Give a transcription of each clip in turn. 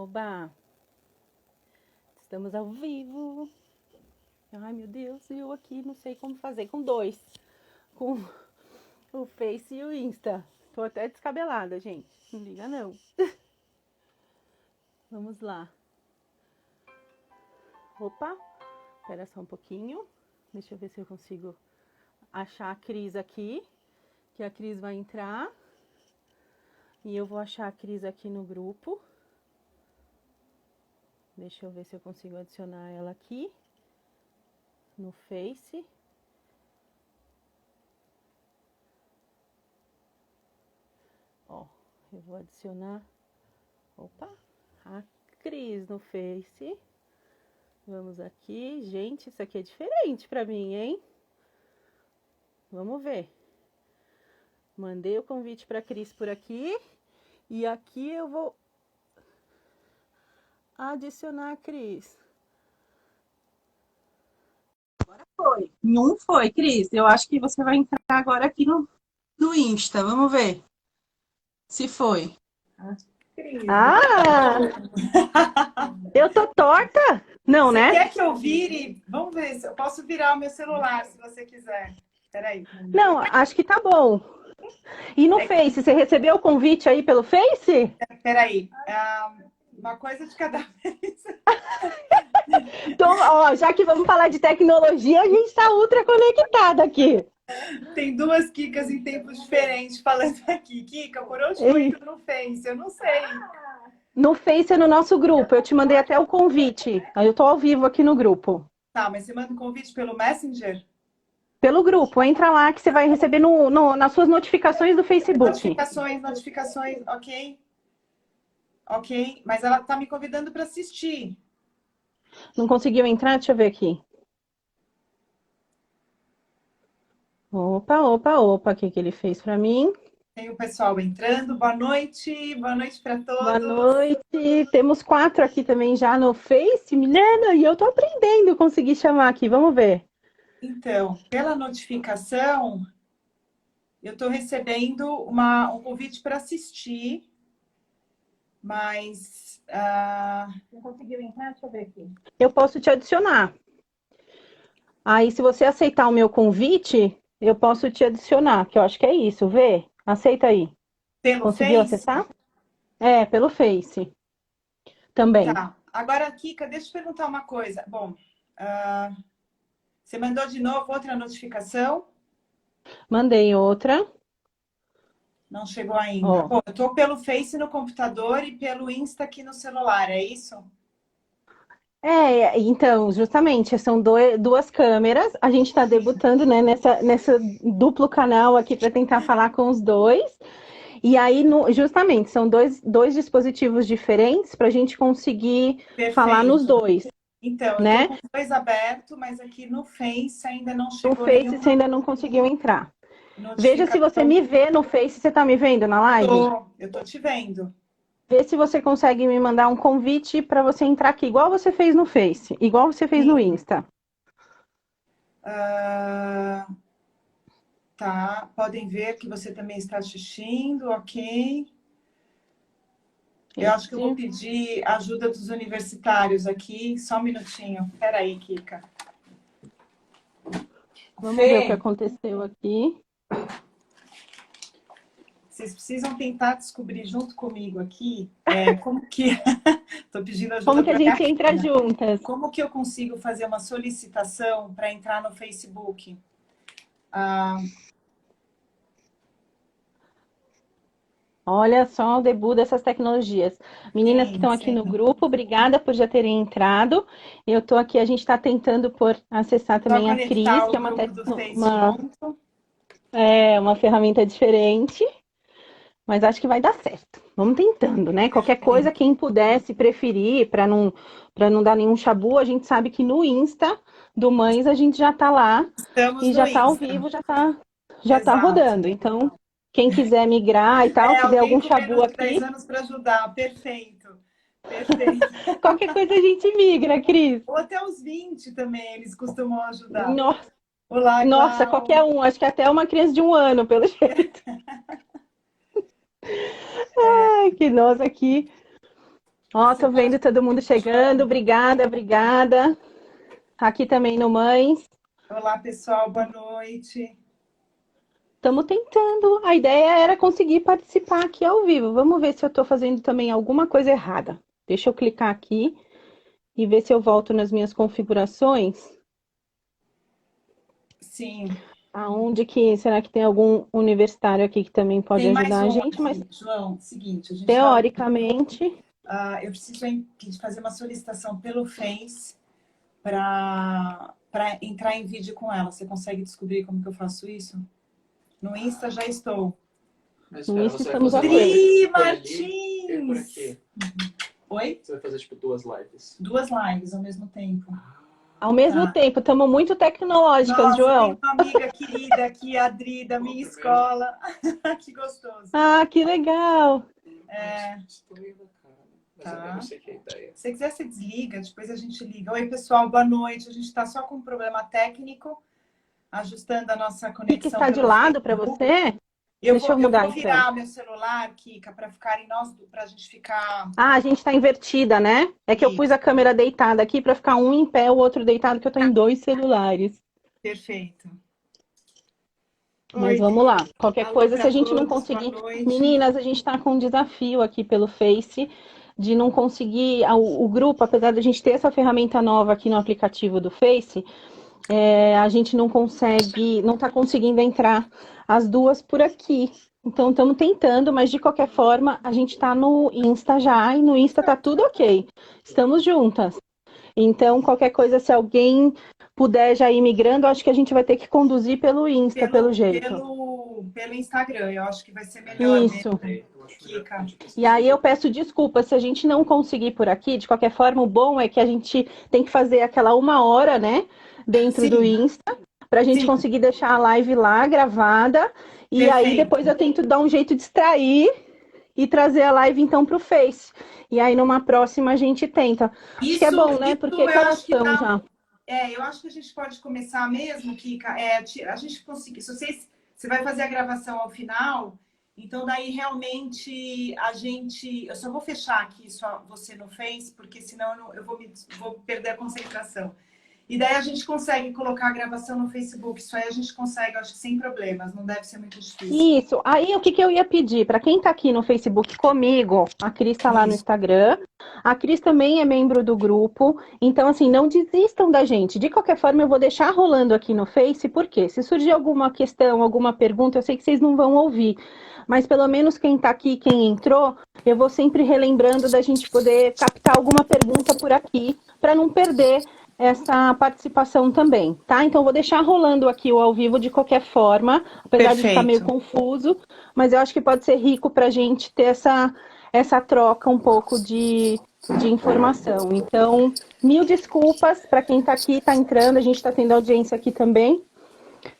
Oba! Estamos ao vivo. Ai, meu Deus, eu aqui não sei como fazer com dois. Com o Face e o Insta. Tô até descabelada, gente. Não liga, não. Vamos lá. Opa! Espera só um pouquinho. Deixa eu ver se eu consigo achar a Cris aqui. Que a Cris vai entrar. E eu vou achar a Cris aqui no grupo. Deixa eu ver se eu consigo adicionar ela aqui no Face. Ó, eu vou adicionar, opa, a Cris no Face. Vamos aqui. Gente, isso aqui é diferente pra mim, hein? Vamos ver. Mandei o convite pra Cris por aqui. E aqui eu vou adicionar a Cris. Agora foi. Em um foi, Cris. Eu acho que você vai entrar agora aqui no Insta. Vamos ver se foi. Ah! Eu tô torta? Não, Você né? quer que eu vire? Vamos ver se eu posso virar o meu celular, se você quiser. Peraí. Não, acho que tá bom. E no Face, você recebeu o convite aí pelo Face? Peraí. Uma coisa de cada vez. Então, ó, já que vamos falar de tecnologia, a gente está ultra conectada aqui. Tem duas Kikas em tempos diferentes falando aqui. Kika, por onde eu entro no Face? Eu não sei. No Face é no nosso grupo. Eu te mandei até o convite. Aí eu tô ao vivo aqui no grupo. Tá, mas você manda um convite pelo Messenger? Pelo grupo. Entra lá que você vai receber nas suas notificações do Facebook. Notificações, ok. Ok, mas ela tá me convidando para assistir. Não conseguiu entrar? Deixa eu ver aqui. Opa, opa, opa. O que ele fez para mim? Tem o pessoal entrando. Boa noite para todos. Boa noite. Temos 4 aqui também já no Face, menina, e eu tô aprendendo, consegui chamar aqui. Vamos ver. Então, pela notificação, eu estou recebendo um convite para assistir, mas... Não conseguiu entrar? Deixa eu ver aqui. Eu posso te adicionar. Aí, se você aceitar o meu convite, eu posso te adicionar, que eu acho que é isso, vê? Aceita aí. Pelo Conseguiu Face? acessar? É, pelo Face. Também. Tá. Agora, Kika, deixa eu te perguntar uma coisa. Bom, você mandou de novo outra notificação? Mandei outra. Não chegou ainda. Ó. Bom, eu estou pelo Face no computador e pelo Insta aqui no celular, é isso? Então, justamente, são duas câmeras. A gente está debutando, né, nessa duplo canal aqui para tentar falar com os dois. E aí, justamente, são dois dispositivos diferentes para a gente conseguir falar nos dois. Então, né? eu tô com dois abertos, mas aqui no Face ainda não chegou. No Face você ainda não conseguiu entrar. Veja se você me vê no Face. Você tá me vendo na live? Eu tô te vendo. Vê se você consegue me mandar um convite para você entrar aqui, igual você fez no Face, igual você fez no Insta. Tá, podem ver que você também está assistindo, ok. Eu acho que eu vou pedir ajuda dos universitários aqui, só um minutinho. Espera aí, Kika. Vamos ver o que aconteceu aqui. Vocês precisam tentar descobrir junto comigo aqui como que... Tô pedindo ajuda. Como que a gente entra juntas? Como que eu consigo fazer uma solicitação para entrar no Facebook? Olha só o debut dessas tecnologias. Meninas que estão aqui no grupo, obrigada por já terem entrado. Eu estou aqui, a gente está tentando acessar também a Cris, que é uma ferramenta diferente. Mas acho que vai dar certo. Vamos tentando, né? Qualquer coisa, quem pudesse preferir, para não dar nenhum chabu, a gente sabe que no Insta do Mães a gente já está lá. Estamos e já está ao vivo, já tá rodando. Então, quem quiser migrar e tal, se der algum chabu aqui. 10 anos para ajudar, perfeito. Perfeito. Qualquer coisa a gente migra, Cris. Ou até os 20 também, eles costumam ajudar. Nossa, olá, nossa, qualquer um. Acho que até uma criança de 1 ano, pelo jeito. Ai, que nós aqui. Ó, tô vendo todo mundo chegando. Obrigada, obrigada. Aqui também no Mães. Olá, pessoal, boa noite. Estamos tentando. A ideia era conseguir participar aqui ao vivo. Vamos ver se eu estou fazendo também alguma coisa errada. Deixa eu clicar aqui e ver se eu volto nas minhas configurações. Sim. Aonde que será que tem algum universitário aqui que também pode Tem mais ajudar a um gente? aqui, Mas João. Seguinte, a gente teoricamente, eu preciso fazer uma solicitação pelo Face para entrar em vídeo com ela. Você consegue descobrir como que eu faço isso? No Insta já estou. Mas no espera, Insta você vai estamos fazer ok. Dri por ali e por Martins! aqui. Oi? Você vai fazer, tipo, 2 lives. 2 lives ao mesmo tempo. Ao mesmo Tá. tempo, estamos muito tecnológicas, Nossa, tenho João. uma amiga querida aqui, a Adri, da minha escola. Que gostoso. Ah, que legal. Estou indo da cara. Mas Tá. eu não sei que é a ideia. Se você quiser, você desliga, depois a gente liga. Oi, pessoal, boa noite. A gente está só com um problema técnico, ajustando a nossa O que conexão está de pelo lado para Facebook. você? Eu Deixa eu vou mudar então. virar meu celular, Kika, para ficarem para a gente ficar. Ah, a gente está invertida, né? É que eu pus a câmera deitada aqui para ficar um em pé, o outro deitado, que eu estou em 2 celulares. Perfeito. Mas Oi, vamos lá. Qualquer alô coisa, se pra a gente não todos, conseguir. boa noite. Meninas, a gente está com um desafio aqui pelo Face de não conseguir. O grupo, apesar de a gente ter essa ferramenta nova aqui no aplicativo do Face, a gente não consegue, não está conseguindo entrar as duas por aqui. Então, estamos tentando, mas de qualquer forma, a gente está no Insta já, e no Insta tá tudo ok. Estamos juntas. Então, qualquer coisa, se alguém puder já ir migrando, acho que a gente vai ter que conduzir pelo Insta, pelo jeito. Pelo Instagram, eu acho que vai ser melhor Isso. mesmo, Kika. E aí eu peço desculpa se a gente não conseguir por aqui. De qualquer forma, o bom é que a gente tem que fazer aquela 1 hora, né, dentro do Sim, Insta, para a gente sim. conseguir deixar a live lá gravada. E aí Perfeito. depois eu tento dar um jeito de extrair e trazer a live então para o Face. E aí numa próxima a gente tenta. Acho que é bom, né? Porque eu que horas acho que são já? eu acho que a gente pode começar mesmo, Kika. A gente conseguir. Se você vai fazer a gravação ao final, então daí realmente a gente. Eu só vou fechar aqui só você no Face, porque senão eu vou perder a concentração. E daí a gente consegue colocar a gravação no Facebook. Isso aí a gente consegue, acho que sem problemas, não deve ser muito difícil. Isso. Aí o que eu ia pedir para quem está aqui no Facebook comigo, a Cris está lá no Instagram. A Cris também é membro do grupo. Então, assim, não desistam da gente. De qualquer forma, eu vou deixar rolando aqui no Face, porque se surgir alguma questão, alguma pergunta, eu sei que vocês não vão ouvir. Mas pelo menos quem está aqui, quem entrou, eu vou sempre relembrando da gente poder captar alguma pergunta por aqui, para não perder essa participação também, tá? Então, eu vou deixar rolando aqui o ao vivo de qualquer forma, apesar de ficar meio confuso, mas eu acho que pode ser rico para a gente ter essa troca um pouco de informação. Então, mil desculpas para quem está aqui, está entrando, a gente está tendo audiência aqui também.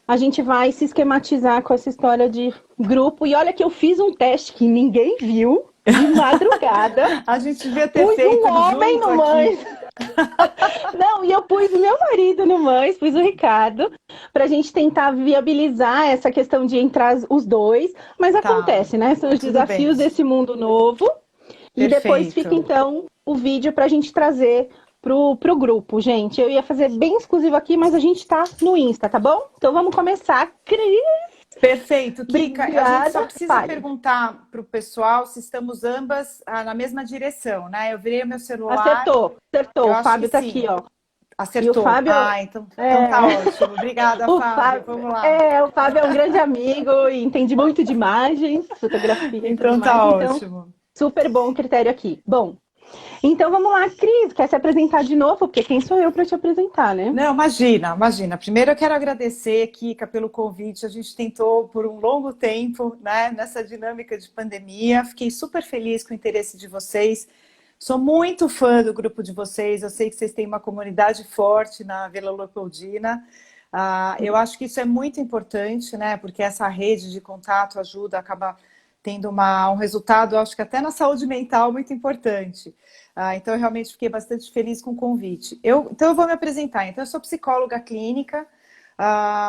A gente vai se esquematizar com essa história de grupo. E olha que eu fiz um teste que ninguém viu, de madrugada. A gente devia ter pus feito um homem no Mães. Não, e eu pus o meu marido no Mães, pus o Ricardo, para a gente tentar viabilizar essa questão de entrar os dois. Mas acontece, né? São os desafios desse mundo novo. E depois fica, então, o vídeo para a gente trazer pro grupo, gente. Eu ia fazer bem exclusivo aqui, mas a gente tá no Insta, tá bom? Então vamos começar. Cris! Perfeito, Kika. A gente só precisa Fale. perguntar para o pessoal se estamos ambas na mesma direção, né? Eu virei o meu celular. Acertou. O Fábio tá aqui, ó. Acertou. E o Fábio... então tá ótimo. Obrigada, Fábio. Vamos lá. O Fábio é um grande amigo e entende muito de imagens, fotografia. Então tá ótimo. Então, super bom critério aqui. Bom, então vamos lá, Cris, quer se apresentar de novo? Porque quem sou eu para te apresentar, né? Não, imagina. Primeiro eu quero agradecer, Kika, pelo convite. A gente tentou por um longo tempo, né, nessa dinâmica de pandemia. Fiquei super feliz com o interesse de vocês. Sou muito fã do grupo de vocês. Eu sei que vocês têm uma comunidade forte na Vila Leopoldina. Eu acho que isso é muito importante, né? Porque essa rede de contato ajuda, acaba tendo um resultado, acho que até na saúde mental, muito importante. Então, eu realmente fiquei bastante feliz com o convite. Então, eu vou me apresentar. Então, eu sou psicóloga clínica.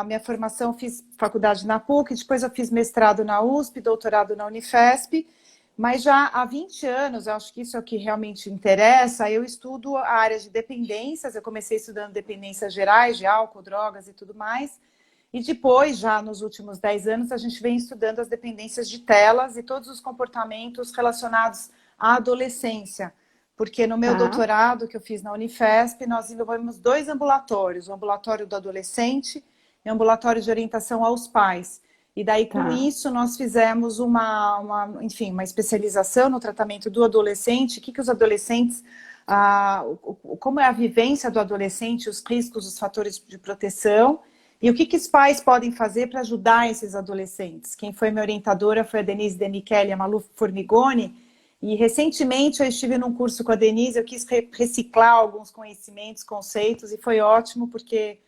Minha formação, fiz faculdade na PUC, depois eu fiz mestrado na USP, doutorado na Unifesp. Mas já há 20 anos, eu acho que isso é o que realmente interessa, eu estudo a área de dependências, eu comecei estudando dependências gerais, de álcool, drogas e tudo mais, e depois, já nos últimos 10 anos, a gente vem estudando as dependências de telas e todos os comportamentos relacionados à adolescência. Porque no meu Tá, doutorado que eu fiz na Unifesp, nós desenvolvemos 2 ambulatórios, o ambulatório do adolescente e o ambulatório de orientação aos pais. E daí, com tá, isso, nós fizemos enfim, uma especialização no tratamento do adolescente, o que os adolescentes, como é a vivência do adolescente, os riscos, os fatores de proteção, e o que os pais podem fazer para ajudar esses adolescentes. Quem foi minha orientadora foi a Denise De Michele e a Malu Formigoni, e recentemente eu estive num curso com a Denise, eu quis reciclar alguns conhecimentos, conceitos, e foi ótimo, porque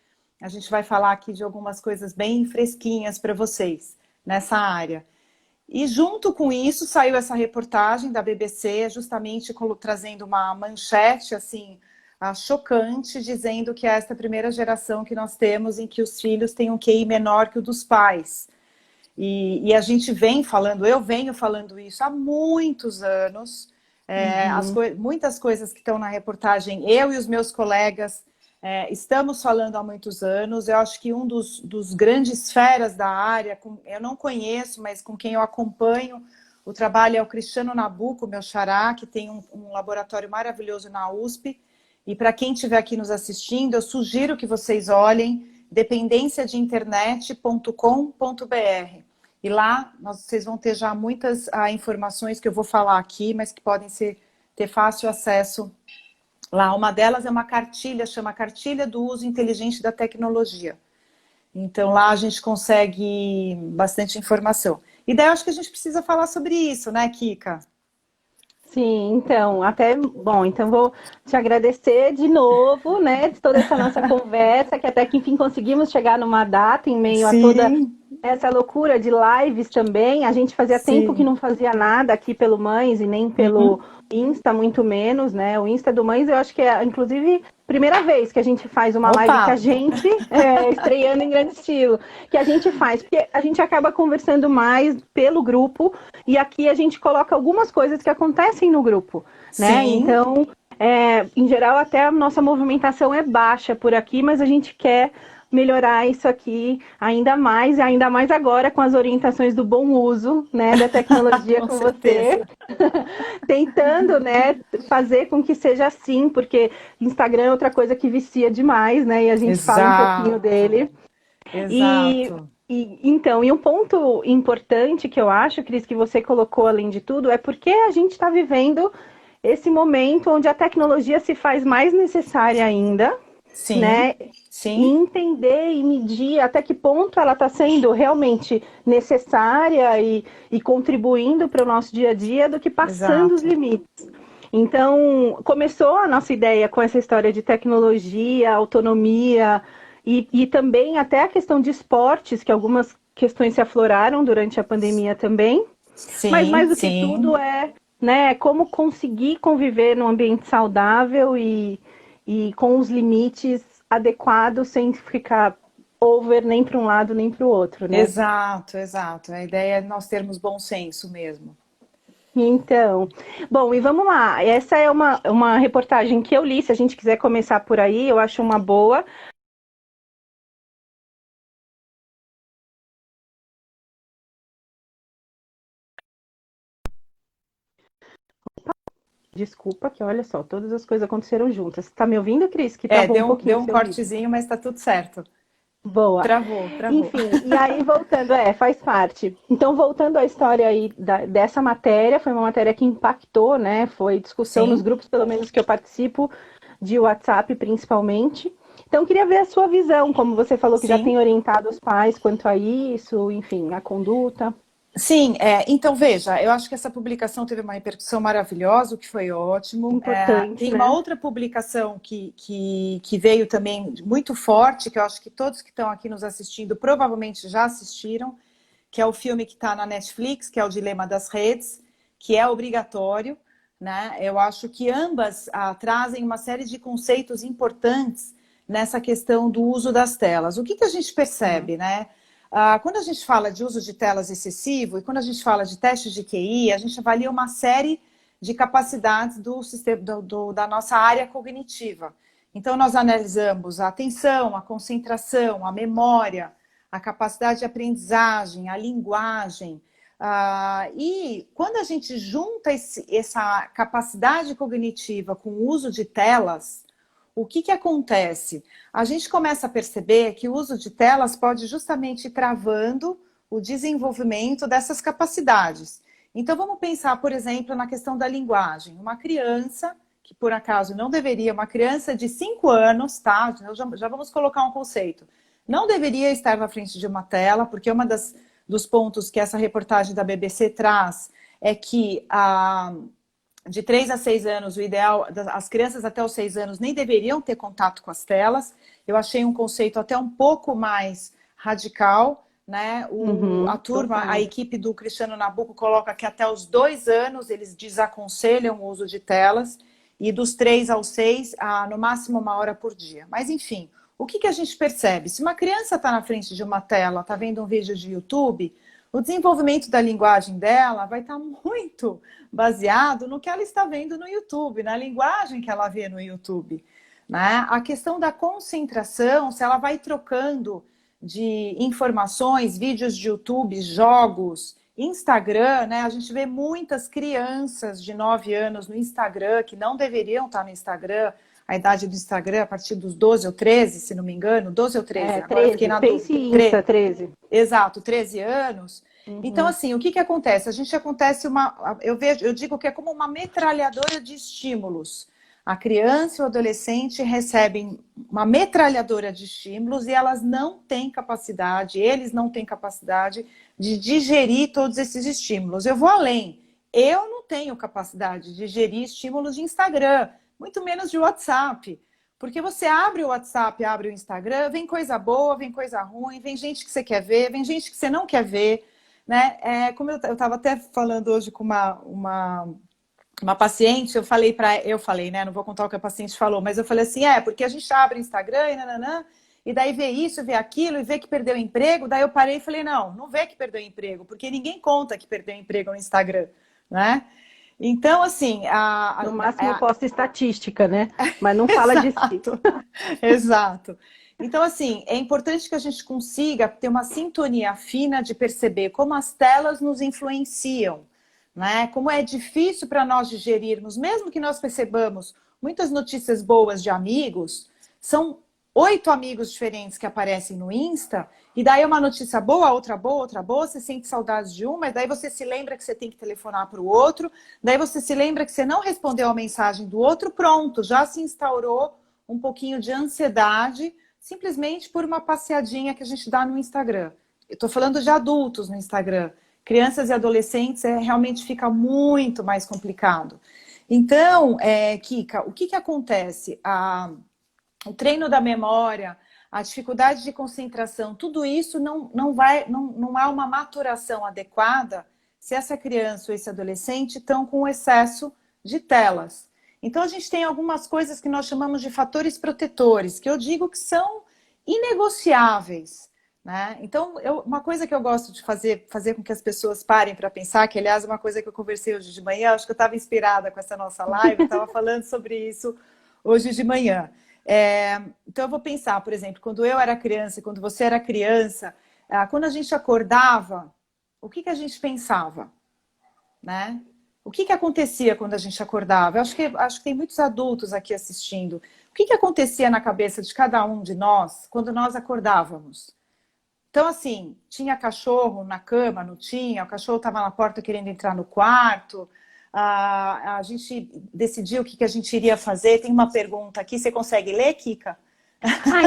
a gente vai falar aqui de algumas coisas bem fresquinhas para vocês nessa área. E junto com isso saiu essa reportagem da BBC, justamente trazendo uma manchete assim chocante, dizendo que é esta primeira geração que nós temos em que os filhos têm um QI menor que o dos pais. E a gente vem falando, eu venho falando isso há muitos anos. uhum, Muitas coisas que estão na reportagem, eu e os meus colegas estamos falando há muitos anos. Eu acho que um dos grandes feras da área, eu não conheço, mas com quem eu acompanho o trabalho é o Cristiano Nabuco, meu xará, que tem um laboratório maravilhoso na USP. E para quem estiver aqui nos assistindo, eu sugiro que vocês olhem dependenciadeinternet.com.br. E lá vocês vão ter já muitas informações que eu vou falar aqui, mas que podem ter fácil acesso lá. Uma delas é uma cartilha, chama Cartilha do Uso Inteligente da Tecnologia. Então lá a gente consegue bastante informação. E daí eu acho que a gente precisa falar sobre isso, né, Kika? sim, então, bom, então vou te agradecer de novo, né, de toda essa nossa conversa, que até que enfim conseguimos chegar numa data em meio a toda Sim, essa loucura de lives também. A gente fazia tempo que sim. não fazia nada aqui pelo Mães e nem pelo Uhum. Insta, muito menos, né? O Insta do Mães eu acho que é, inclusive, primeira vez que a gente faz uma live que a Opa! gente, estreando em grande estilo, que a gente faz, porque a gente acaba conversando mais pelo grupo e aqui a gente coloca algumas coisas que acontecem no grupo, né? Sim, Então, em geral, até a nossa movimentação é baixa por aqui, mas a gente quer melhorar isso aqui ainda mais, e ainda mais agora com as orientações do bom uso, né, da tecnologia com com você, certeza. tentando, né, fazer com que seja assim, porque Instagram é outra coisa que vicia demais, né, e a gente fala um pouquinho Exato, dele. E, exato. então, e um ponto importante que eu acho, Cris, que você colocou além de tudo, é porque a gente está vivendo esse momento onde a tecnologia se faz mais necessária ainda, Sim, né? E sim, entender e medir até que ponto ela está sendo realmente necessária e contribuindo para o nosso dia a dia do que passando os exato. limites. Então, começou a nossa ideia com essa história de tecnologia, autonomia e também até a questão de esportes, que algumas questões se afloraram durante a pandemia também. Mas Sim, mais do que tudo sim, é, né, como conseguir conviver num ambiente saudável e com os limites adequados sem ficar over nem para um lado nem para o outro, né? exato, exato. A ideia é nós termos bom senso mesmo. Então, bom, e vamos lá. Essa é uma reportagem que eu li. Se a gente quiser começar por aí, eu acho uma boa. Desculpa, que olha só, todas as coisas aconteceram juntas. Tá me ouvindo, Cris? Que travou um Deu pouquinho o um seu vídeo. cortezinho, mas tá tudo certo. Boa. Travou, travou. Enfim, e aí voltando, faz parte. Então, voltando à história aí dessa matéria, foi uma matéria que impactou, né? Foi discussão nos Sim, grupos, pelo menos que eu participo, de WhatsApp principalmente. Então, queria ver a sua visão, como você falou que já sim. tem orientado os pais quanto a isso, enfim, a conduta. Sim, então veja, eu acho que essa publicação teve uma repercussão maravilhosa, o que foi ótimo. Importante, Tem uma né? outra publicação que veio também muito forte, que eu acho que todos que estão aqui nos assistindo provavelmente já assistiram, que é o filme que está na Netflix, que é o Dilema das Redes, que é obrigatório, né? Eu acho que ambas trazem uma série de conceitos importantes nessa questão do uso das telas. O que a gente Tá. percebe, né? Quando a gente fala de uso de telas excessivo e quando a gente fala de testes de QI, a gente avalia uma série de capacidades do sistema, da nossa área cognitiva. Então, nós analisamos a atenção, a concentração, a memória, a capacidade de aprendizagem, a linguagem. E quando a gente junta essa capacidade cognitiva com o uso de telas, o que acontece? A gente começa a perceber que o uso de telas pode justamente ir travando o desenvolvimento dessas capacidades. Então, vamos pensar, por exemplo, na questão da linguagem. Uma criança, que por acaso não deveria, uma criança de 5 anos, tá? Já vamos colocar um conceito. Não deveria estar na frente de uma tela, porque uma dos pontos que essa reportagem da BBC traz é que de 3 a 6 anos, o ideal, as crianças até os 6 anos nem deveriam ter contato com as telas. Eu achei um conceito até um pouco mais radical, né? A turma, a equipe do Cristiano Nabuco coloca que até os 2 anos eles desaconselham o uso de telas e dos 3 aos 6, no máximo 1 hora por dia. Mas enfim, o que a gente percebe? Se uma criança está na frente de uma tela, está vendo um vídeo de YouTube, o desenvolvimento da linguagem dela vai estar muito baseado no que ela está vendo no YouTube, na linguagem que ela vê no YouTube, né? A questão da concentração, se ela vai trocando de informações, vídeos de YouTube, jogos, Instagram, né? A gente vê muitas crianças de 9 anos no Instagram que não deveriam estar no Instagram. A idade do Instagram a partir dos 12 ou 13, se não me engano, 12 ou 13. Agora 13, fiquei na Face dúvida. Insta, 13. Exato, 13 anos. Então, assim, o que acontece? Eu digo que é como uma metralhadora de estímulos. A criança e o adolescente recebem uma metralhadora de estímulos e eles não têm capacidade de digerir todos esses estímulos. Eu vou além. Eu não tenho capacidade de digerir estímulos de Instagram, muito menos de WhatsApp. Porque você abre o WhatsApp, abre o Instagram, vem coisa boa, vem coisa ruim, vem gente que você quer ver, vem gente que você não quer ver, né? Como eu estava até falando hoje com uma paciente, eu falei, né? Não vou contar o que a paciente falou, mas eu falei assim, porque a gente abre o Instagram e nananã, e daí vê isso, vê aquilo, e vê que perdeu o emprego, daí eu parei e falei, não vê que perdeu o emprego, porque ninguém conta que perdeu o emprego no Instagram, né? Então, assim... No máximo posta estatística, né? Mas não fala de si. Exato. Então, assim, é importante que a gente consiga ter uma sintonia fina de perceber como as telas nos influenciam, né? Como é difícil para nós digerirmos, mesmo que nós percebamos muitas notícias boas de amigos, são 8 amigos diferentes que aparecem no Insta, e daí uma notícia boa, outra boa, você sente saudades de uma, e daí você se lembra que você tem que telefonar para o outro, daí você se lembra que você não respondeu a mensagem do outro, pronto, já se instaurou um pouquinho de ansiedade, simplesmente por uma passeadinha que a gente dá no Instagram. Eu estou falando de adultos no Instagram. Crianças e adolescentes realmente fica muito mais complicado. Então, Kika, o que acontece? O treino da memória, a dificuldade de concentração, tudo isso não há uma maturação adequada se essa criança ou esse adolescente estão com excesso de telas. Então, a gente tem algumas coisas que nós chamamos de fatores protetores, que eu digo que são inegociáveis, né? Então, uma coisa que eu gosto de fazer com que as pessoas parem para pensar, que, aliás, uma coisa que eu conversei hoje de manhã, acho que eu estava inspirada com essa nossa live, eu estava falando sobre isso hoje de manhã. Então, eu vou pensar, por exemplo, quando eu era criança, quando você era criança, quando a gente acordava, o que a gente pensava, né? O que acontecia quando a gente acordava? Eu acho que tem muitos adultos aqui assistindo. O que acontecia na cabeça de cada um de nós quando nós acordávamos? Então, assim, tinha cachorro na cama? Não tinha? O cachorro estava na porta querendo entrar no quarto? A gente decidiu o que a gente iria fazer. Tem uma pergunta aqui. Você consegue ler, Kika?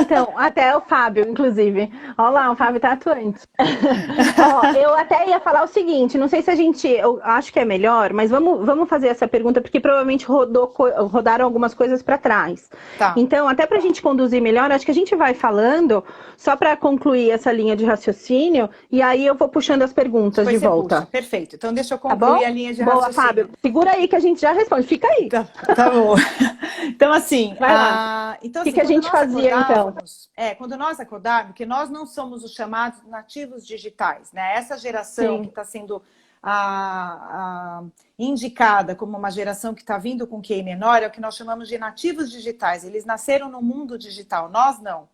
Então, até o Fábio, inclusive. Olha lá, o Fábio tá atuante. Eu até ia falar o seguinte, não sei se eu acho que é melhor, mas vamos fazer essa pergunta, porque provavelmente rodaram algumas coisas para trás. Tá. Então, até pra gente conduzir melhor, acho que a gente vai falando, só para concluir essa linha de raciocínio, e aí eu vou puxando as perguntas de volta. Puxa. Perfeito. Então, deixa eu concluir a linha de raciocínio. Boa, Fábio. Segura aí que a gente já responde. Fica aí. Tá bom. Então, assim... Vai lá. Então, O que a gente fazia fazia, então? Quando nós acordávamos, porque nós não somos os chamados nativos digitais, né? Essa geração Sim. que está sendo indicada como uma geração que está vindo com QI menor é o que nós chamamos de nativos digitais. Eles nasceram no mundo digital, nós não.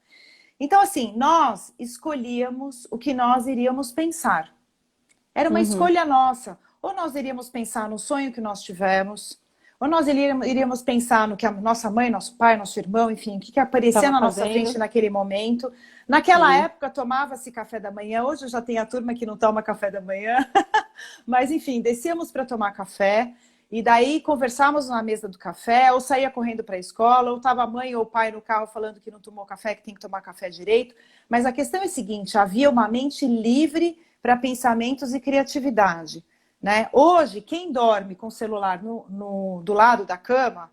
Então, assim, nós escolhíamos o que nós iríamos pensar. Era uma escolha nossa. Ou nós iríamos pensar no sonho que nós tivemos, ou nós iríamos pensar no que a nossa mãe, nosso pai, nosso irmão, enfim, o que aparecia na nossa frente naquele momento. Naquela época, tomava-se café da manhã. Hoje já tem a turma que não toma café da manhã. Mas, enfim, descíamos para tomar café. E daí conversávamos na mesa do café, ou saía correndo para a escola, ou estava a mãe ou o pai no carro falando que não tomou café, que tem que tomar café direito. Mas a questão é a seguinte, havia uma mente livre para pensamentos e criatividade. Né? Hoje, quem dorme com o celular do lado da cama,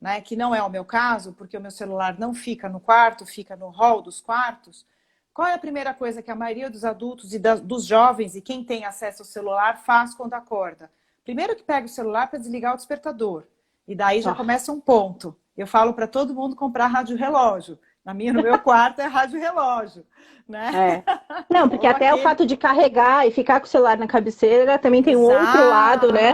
né, que não é o meu caso, porque o meu celular não fica no quarto, fica no hall dos quartos, qual é a primeira coisa que a maioria dos adultos e dos jovens e quem tem acesso ao celular faz quando acorda? Primeiro que pega o celular para desligar o despertador. E daí já começa um ponto. Eu falo para todo mundo comprar rádio-relógio. No meu quarto é rádio-relógio. Né? Não, porque até o fato de carregar e ficar com o celular na cabeceira também tem um outro lado, né?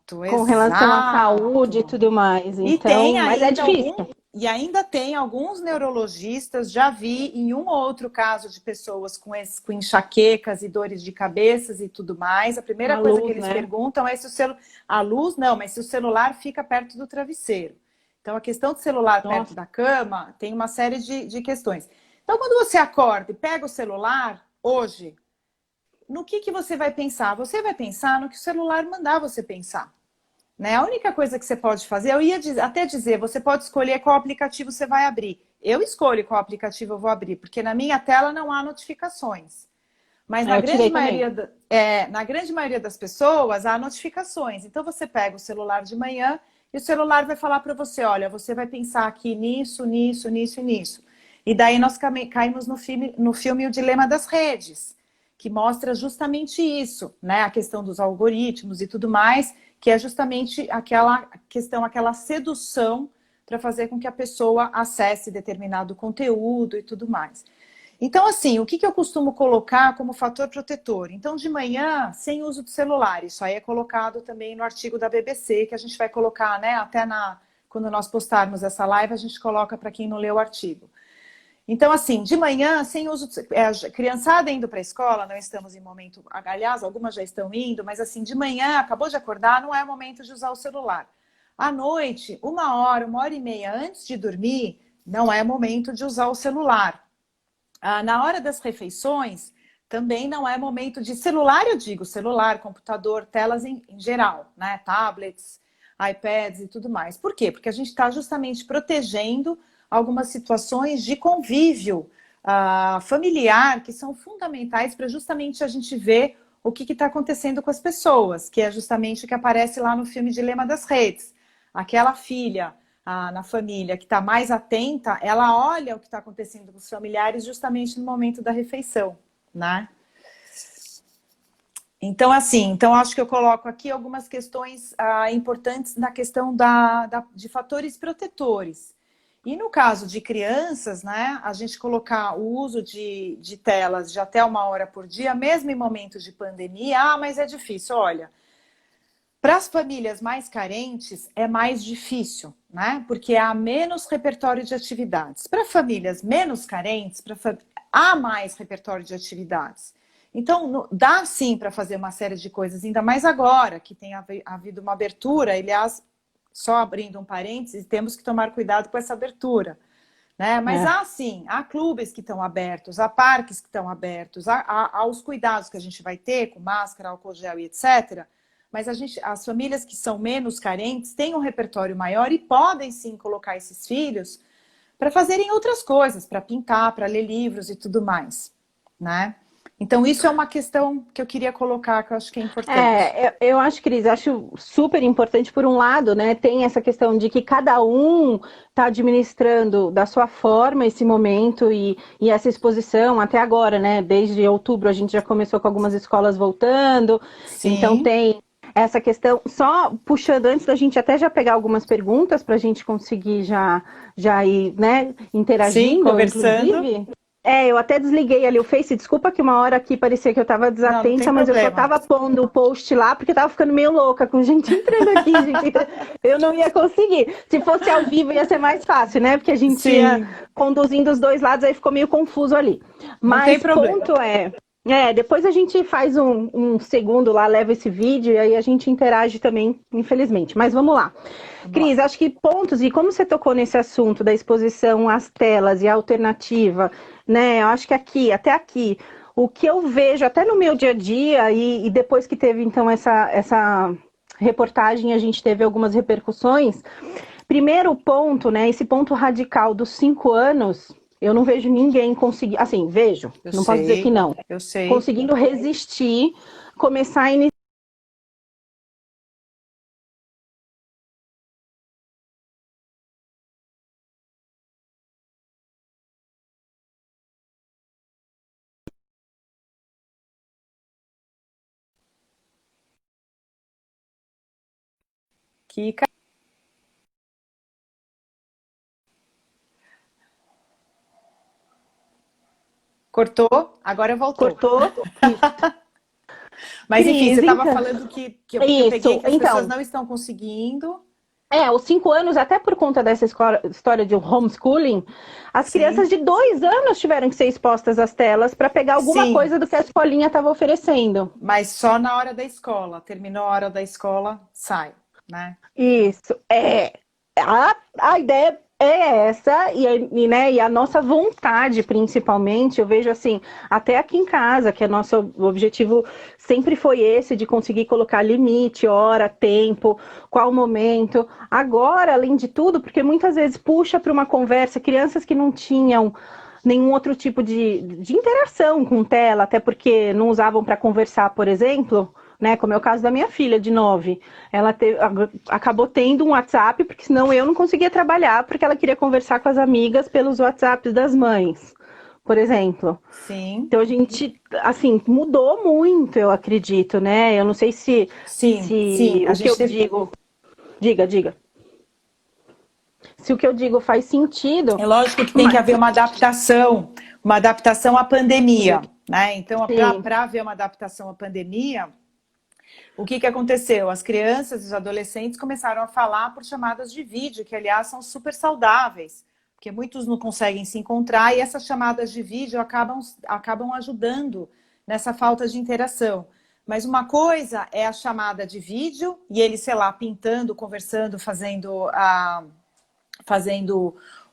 Com relação à saúde e tudo mais. Então, mas é difícil. E ainda tem alguns neurologistas, já vi em um ou outro caso de pessoas com enxaquecas e dores de cabeças e tudo mais. A primeira coisa que eles perguntam é se a luz não, mas se o celular fica perto do travesseiro. Então, a questão do celular perto da cama tem uma série de questões. Então, quando você acorda e pega o celular, hoje, no que você vai pensar? Você vai pensar no que o celular mandar você pensar. Né? A única coisa que você pode fazer, eu ia até dizer, você pode escolher qual aplicativo você vai abrir. Eu escolho qual aplicativo eu vou abrir, porque na minha tela não há notificações. Mas na grande maioria das pessoas há notificações. Então você pega o celular de manhã e o celular vai falar para você, olha, você vai pensar aqui nisso, nisso, nisso e nisso. E daí nós caímos no filme O Dilema das Redes, que mostra justamente isso, né? A questão dos algoritmos e tudo mais, que é justamente aquela questão, aquela sedução para fazer com que a pessoa acesse determinado conteúdo e tudo mais. Então, assim, o que eu costumo colocar como fator protetor? Então, de manhã, sem uso do celular. Isso aí é colocado também no artigo da BBC, que a gente vai colocar, né? Até quando nós postarmos essa live, a gente coloca para quem não leu o artigo. Então, assim, de manhã, sem uso... criançada indo para a escola, não estamos em momento... Aliás, algumas já estão indo, mas assim, de manhã, acabou de acordar, não é momento de usar o celular. À noite, 1h30 antes de dormir, não é momento de usar o celular. Na hora das refeições, também não é momento de celular, eu digo, celular, computador, telas em geral, né? Tablets, iPads e tudo mais. Por quê? Porque a gente está justamente protegendo algumas situações de convívio familiar que são fundamentais para justamente a gente ver o que está acontecendo com as pessoas, que é justamente o que aparece lá no filme Dilema das Redes. Aquela filha na família que está mais atenta, ela olha o que está acontecendo com os familiares justamente no momento da refeição, né? Então, assim, acho que eu coloco aqui algumas questões importantes na questão de fatores protetores. E no caso de crianças, né, a gente colocar o uso de telas de até 1 hora por dia, mesmo em momentos de pandemia, mas é difícil. Olha, para as famílias mais carentes é mais difícil, né? Porque há menos repertório de atividades. Para famílias menos carentes, há mais repertório de atividades. Então, dá sim para fazer uma série de coisas, ainda mais agora, que tem havido uma abertura, aliás, só abrindo um parênteses, temos que tomar cuidado com essa abertura. Né? Mas há clubes que estão abertos, há parques que estão abertos, há os cuidados que a gente vai ter com máscara, álcool gel e etc., mas as famílias que são menos carentes têm um repertório maior e podem sim colocar esses filhos para fazerem outras coisas, para pintar, para ler livros e tudo mais, né? Então isso é uma questão que eu queria colocar, que eu acho que é importante. Eu acho, Cris, acho super importante por um lado, né? Tem essa questão de que cada um está administrando da sua forma esse momento e essa exposição até agora, né? Desde outubro a gente já começou com algumas escolas voltando, Sim. Então tem essa questão, só puxando antes da gente até já pegar algumas perguntas para a gente conseguir já ir, né, interagindo, sim, conversando. inclusive. Eu até desliguei ali o Face, desculpa que uma hora aqui parecia que eu estava desatenta, mas problema. eu só estava pondo o post lá porque eu estava ficando meio louca com gente entrando aqui, gente. Eu não ia conseguir. Se fosse ao vivo ia ser mais fácil, né? Porque a gente ia conduzindo os dois lados, aí ficou meio confuso ali. Mas o ponto depois a gente faz um segundo lá, leva esse vídeo e aí a gente interage também, infelizmente. Mas vamos lá. Cris, acho que pontos, e como você tocou nesse assunto da exposição às telas e a alternativa, né? Eu acho que até aqui, o que eu vejo até no meu dia a dia, e depois que teve então essa reportagem, a gente teve algumas repercussões. Primeiro ponto, né? Esse ponto radical dos 5 anos, eu não vejo ninguém conseguir, assim, vejo, não posso dizer que não. Eu sei. Conseguindo resistir, começar a iniciar. Kika. Cortou? Agora voltou. Cortou. Mas enfim, você estava então. falando que eu peguei que as pessoas não estão conseguindo. Os 5 anos, até por conta dessa história de homeschooling, as crianças de 2 anos tiveram que ser expostas às telas para pegar alguma coisa do que a escolinha estava oferecendo. Mas só na hora da escola. Terminou a hora da escola, sai, né? Isso. A ideia é essa, e a nossa vontade, principalmente, eu vejo assim, até aqui em casa, que nosso objetivo sempre foi esse, de conseguir colocar limite, hora, tempo, qual momento. Agora, além de tudo, porque muitas vezes puxa para uma conversa, crianças que não tinham nenhum outro tipo de interação com tela, até porque não usavam para conversar, por exemplo, né, como é o caso da minha filha, de 9. Ela acabou tendo um WhatsApp, porque senão eu não conseguia trabalhar, porque ela queria conversar com as amigas pelos WhatsApps das mães, por exemplo. Sim. Então a gente, assim, mudou muito, eu acredito, né? Eu não sei se Sim. o que eu digo... Diga. Se o que eu digo faz sentido... É lógico que tem que haver uma adaptação à pandemia, né? Então, para haver uma adaptação à pandemia... O que aconteceu? As crianças e os adolescentes começaram a falar por chamadas de vídeo, que, aliás, são super saudáveis, porque muitos não conseguem se encontrar e essas chamadas de vídeo acabam ajudando nessa falta de interação. Mas uma coisa é a chamada de vídeo e eles, sei lá, pintando, conversando, fazendo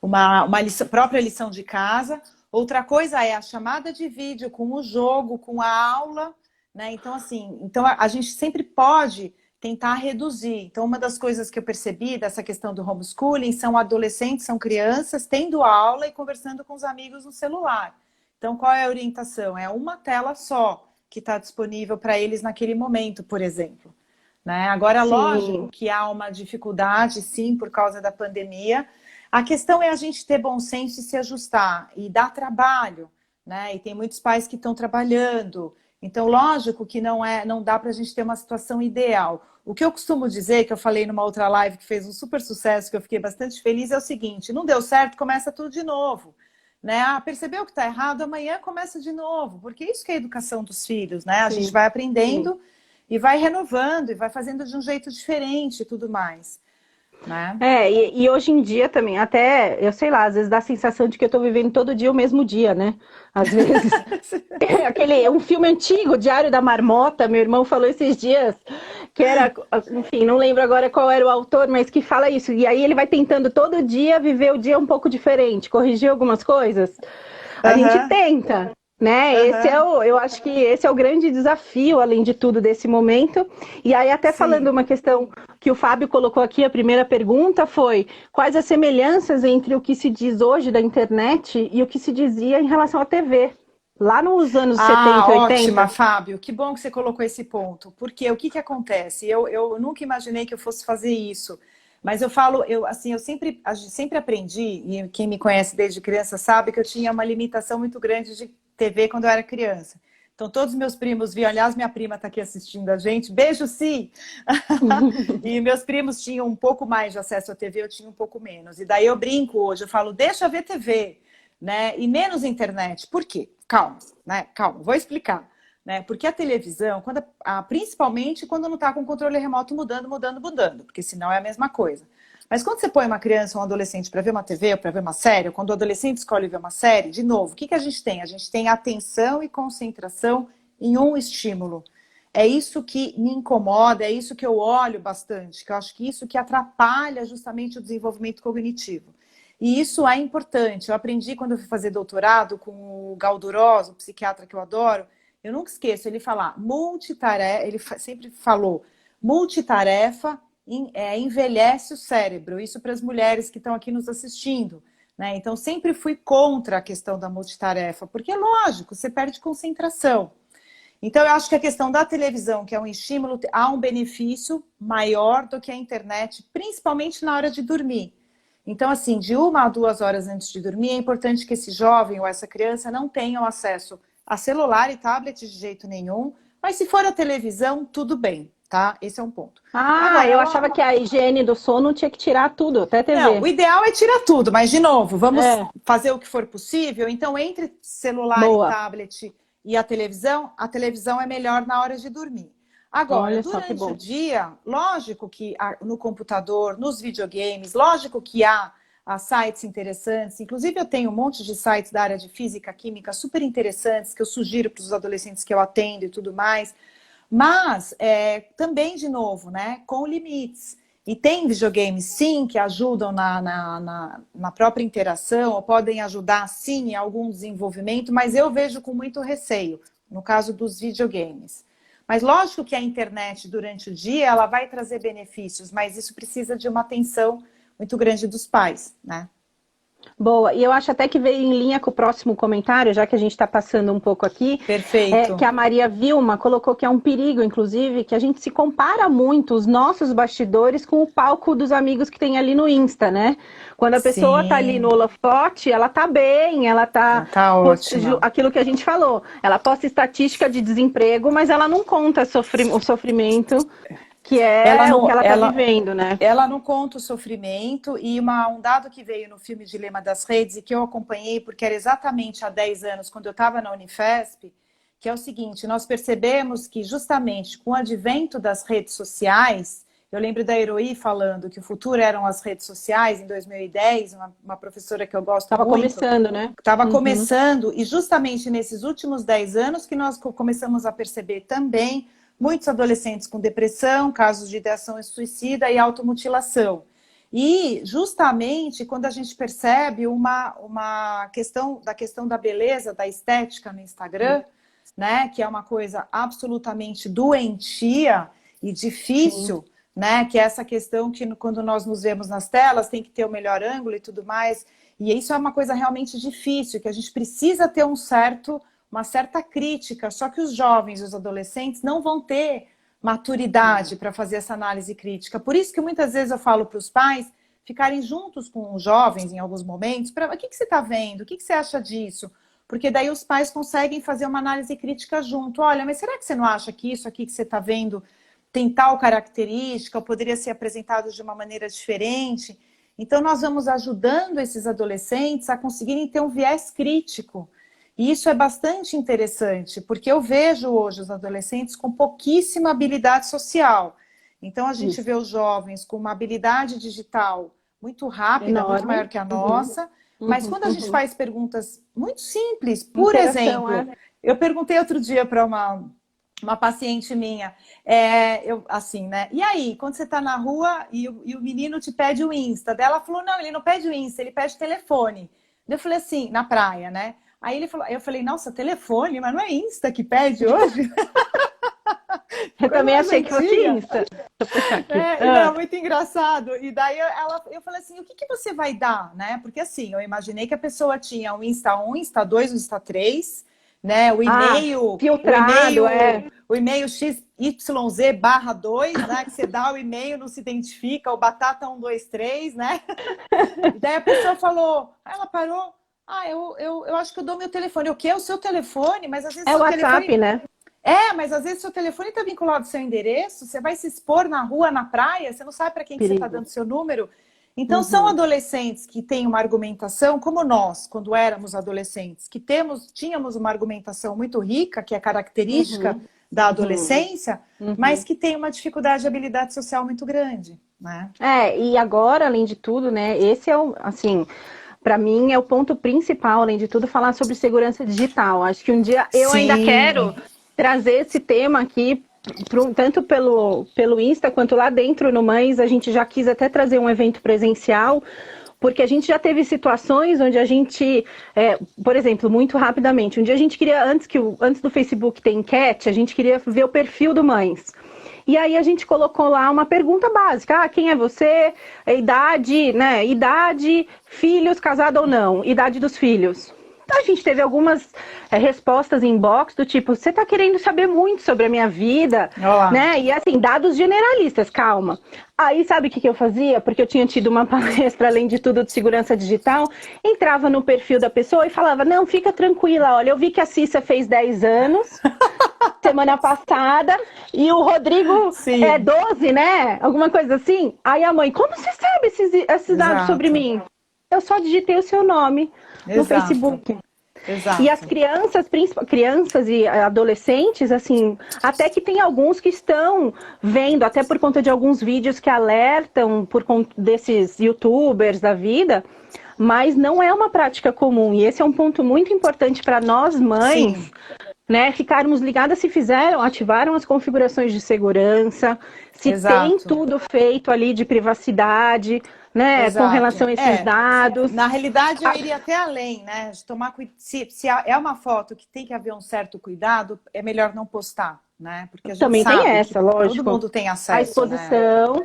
uma própria lição de casa. Outra coisa é a chamada de vídeo com o jogo, com a aula... Né? Então, assim, a gente sempre pode tentar reduzir. Então, uma das coisas que eu percebi dessa questão do homeschooling são adolescentes, são crianças tendo aula e conversando com os amigos no celular. Então, qual é a orientação? É uma tela só que está disponível para eles naquele momento, por exemplo. Né? Agora, lógico que há uma dificuldade, sim, por causa da pandemia. A questão é a gente ter bom senso e se ajustar. E dá trabalho, né? E tem muitos pais que estão trabalhando. Então, lógico que não dá para a gente ter uma situação ideal. O que eu costumo dizer, que eu falei numa outra live que fez um super sucesso, que eu fiquei bastante feliz, é o seguinte: não deu certo, começa tudo de novo. Né? Percebeu que está errado, amanhã começa de novo. Porque isso que é a educação dos filhos, né? A gente vai aprendendo e vai renovando, e vai fazendo de um jeito diferente e tudo mais. Né? E hoje em dia também, até, eu sei lá, às vezes dá a sensação de que eu tô vivendo todo dia o mesmo dia, né? Às vezes, um filme antigo, Diário da Marmota, meu irmão falou esses dias, que era, enfim, não lembro agora qual era o autor, mas que fala isso, e aí ele vai tentando todo dia viver o dia um pouco diferente, corrigir algumas coisas, a gente tenta, né? Eu acho que esse é o grande desafio, além de tudo, desse momento. E aí, até falando uma questão que o Fábio colocou aqui, a primeira pergunta foi: quais as semelhanças entre o que se diz hoje da internet e o que se dizia em relação à TV? Lá nos anos 70, 80. Ótima, Fábio. Que bom que você colocou esse ponto. Porque o que acontece? Eu nunca imaginei que eu fosse fazer isso. Mas eu falo, eu sempre aprendi, e quem me conhece desde criança sabe que eu tinha uma limitação muito grande de TV quando eu era criança. Então, todos os meus primos viam. Aliás, minha prima está aqui assistindo a gente. Beijo, sim! E meus primos tinham um pouco mais de acesso à TV, eu tinha um pouco menos. E daí eu brinco hoje, eu falo, deixa eu ver TV, né? E menos internet. Por quê? Calma, né? Calma, vou explicar. Né? Porque a televisão, principalmente quando não está com o controle remoto mudando, porque senão é a mesma coisa. Mas quando você põe uma criança ou um adolescente para ver uma TV ou para ver uma série, ou quando o adolescente escolhe ver uma série, de novo, o que a gente tem? A gente tem atenção e concentração em um estímulo. É isso que me incomoda, é isso que eu olho bastante, que eu acho que isso que atrapalha justamente o desenvolvimento cognitivo. E isso é importante. Eu aprendi quando eu fui fazer doutorado com o Galdurós, o psiquiatra que eu adoro, eu nunca esqueço ele falar multitarefa, ele sempre falou multitarefa, envelhece o cérebro, isso para as mulheres que estão aqui nos assistindo, né? Então sempre fui contra a questão da multitarefa, porque é lógico, você perde concentração. Então eu acho que a questão da televisão, que é um estímulo, há um benefício maior do que a internet, principalmente na hora de dormir. Então assim, de 1 a 2 horas antes de dormir, é importante que esse jovem ou essa criança não tenham acesso a celular e tablet de jeito nenhum, mas se for a televisão, tudo bem. Tá? Esse é um ponto. Agora, eu achava que a higiene do sono tinha que tirar tudo, até TV. Não, o ideal é tirar tudo, mas de novo, vamos fazer o que for possível. Então, entre celular e tablet e a televisão é melhor na hora de dormir. Agora, durante o dia, lógico que no computador, nos videogames, lógico que há sites interessantes. Inclusive, eu tenho um monte de sites da área de física, química super interessantes que eu sugiro para os adolescentes que eu atendo e tudo mais. Mas, também, de novo, né, com limites. E tem videogames, sim, que ajudam na própria interação, ou podem ajudar, sim, em algum desenvolvimento, mas eu vejo com muito receio, no caso dos videogames. Mas lógico que a internet, durante o dia, ela vai trazer benefícios, mas isso precisa de uma atenção muito grande dos pais, né? Boa, e eu acho até que veio em linha com o próximo comentário, já que a gente está passando um pouco aqui. Perfeito. Que a Maria Vilma colocou que é um perigo, inclusive, que a gente se compara muito os nossos bastidores com o palco dos amigos que tem ali no Insta, né? Quando a pessoa está ali no holofote, ela tá bem, ela tá ótima. Aquilo que a gente falou, ela posta estatística de desemprego, mas ela não conta o sofrimento que é o que ela está vivendo, né? Ela não conta o sofrimento, e um dado que veio no filme Dilema das Redes, e que eu acompanhei, porque era exatamente há 10 anos, quando eu estava na Unifesp, que é o seguinte, nós percebemos que justamente com o advento das redes sociais, eu lembro da Heroí falando que o futuro eram as redes sociais, em 2010, uma professora que eu gosto muito. Estava começando, né? Estava começando, e justamente nesses últimos 10 anos que nós começamos a perceber também muitos adolescentes com depressão, casos de ideação suicida e automutilação. E, justamente, quando a gente percebe uma questão da beleza, da estética no Instagram, né, que é uma coisa absolutamente doentia e difícil, né, que é essa questão que quando nós nos vemos nas telas tem que ter o melhor ângulo e tudo mais. E isso é uma coisa realmente difícil, que a gente precisa ter uma certa crítica, só que os jovens e os adolescentes não vão ter maturidade para fazer essa análise crítica. Por isso que muitas vezes eu falo para os pais ficarem juntos com os jovens em alguns momentos, o que você está vendo? O que você acha disso? Porque daí os pais conseguem fazer uma análise crítica junto. Olha, mas será que você não acha que isso aqui que você está vendo tem tal característica, ou poderia ser apresentado de uma maneira diferente? Então nós vamos ajudando esses adolescentes a conseguirem ter um viés crítico. E isso é bastante interessante, porque eu vejo hoje os adolescentes com pouquíssima habilidade social. Então, a gente vê os jovens com uma habilidade digital muito rápida, muito maior que a nossa, mas quando a gente faz perguntas muito simples, por exemplo, eu perguntei outro dia para uma paciente minha, assim, né? E aí, quando você está na rua e o menino te pede o Insta, dela falou, não, ele não pede o Insta, ele pede telefone. Eu falei assim, na praia, né? Aí ele falou, eu falei, nossa, telefone, mas não é Insta que pede hoje? Eu também achei que fosse Insta. Não, muito engraçado. E daí eu falei assim, o que você vai dar, né? Porque assim, eu imaginei que a pessoa tinha um Insta 1, Insta 2, um Insta 3, né? O e-mail filtrado, o e-mail XYZ/2, né? Que você dá o e-mail, não se identifica, o batata 123, né? E daí a pessoa falou, ela parou. eu acho que eu dou meu telefone. O quê? O seu telefone? Mas às vezes É o seu WhatsApp, telefone... né? Mas às vezes seu telefone está vinculado ao seu endereço, você vai se expor na rua, na praia, você não sabe para quem que você está Perigo. dando seu número. Então, são adolescentes que têm uma argumentação, como nós, quando éramos adolescentes, que tínhamos uma argumentação muito rica, que é característica da adolescência, mas que tem uma dificuldade de habilidade social muito grande, né? E agora, além de tudo, né, esse é assim, para mim é o ponto principal, além de tudo, falar sobre segurança digital. Acho que um dia eu ainda quero trazer esse tema aqui, tanto pelo Insta quanto lá dentro no Mães. A gente já quis até trazer um evento presencial, porque a gente já teve situações onde a gente, por exemplo, muito rapidamente, um dia a gente queria, antes do Facebook ter enquete, a gente queria ver o perfil do Mães. E aí a gente colocou lá uma pergunta básica, quem é você, idade, né, filhos, casado ou não, idade dos filhos. Então a gente teve algumas respostas em inbox do tipo, você tá querendo saber muito sobre a minha vida, né? E assim, dados generalistas, calma. Aí sabe o que eu fazia? Porque eu tinha tido uma palestra, além de tudo, de segurança digital, entrava no perfil da pessoa e falava, não, fica tranquila, olha, eu vi que a Cissa fez 10 anos, semana passada, e o Rodrigo é 12, né? Alguma coisa assim. Aí a mãe, como você sabe esses dados sobre mim? Eu só digitei o seu nome no Facebook. Exato. E as crianças e adolescentes, assim, até que tem alguns que estão vendo, até por conta de alguns vídeos que alertam por conta desses YouTubers da vida, mas não é uma prática comum. E esse é um ponto muito importante para nós mães, né, ficarmos ligadas se ativaram as configurações de segurança, se tem tudo feito ali de privacidade, né, com relação a esses dados. Na realidade, eu iria até além, né, de tomar cuidado. Se é uma foto que tem que haver um certo cuidado, é melhor não postar, né, porque a gente também sabe tem essa, lógico. Todo mundo tem acesso, a exposição,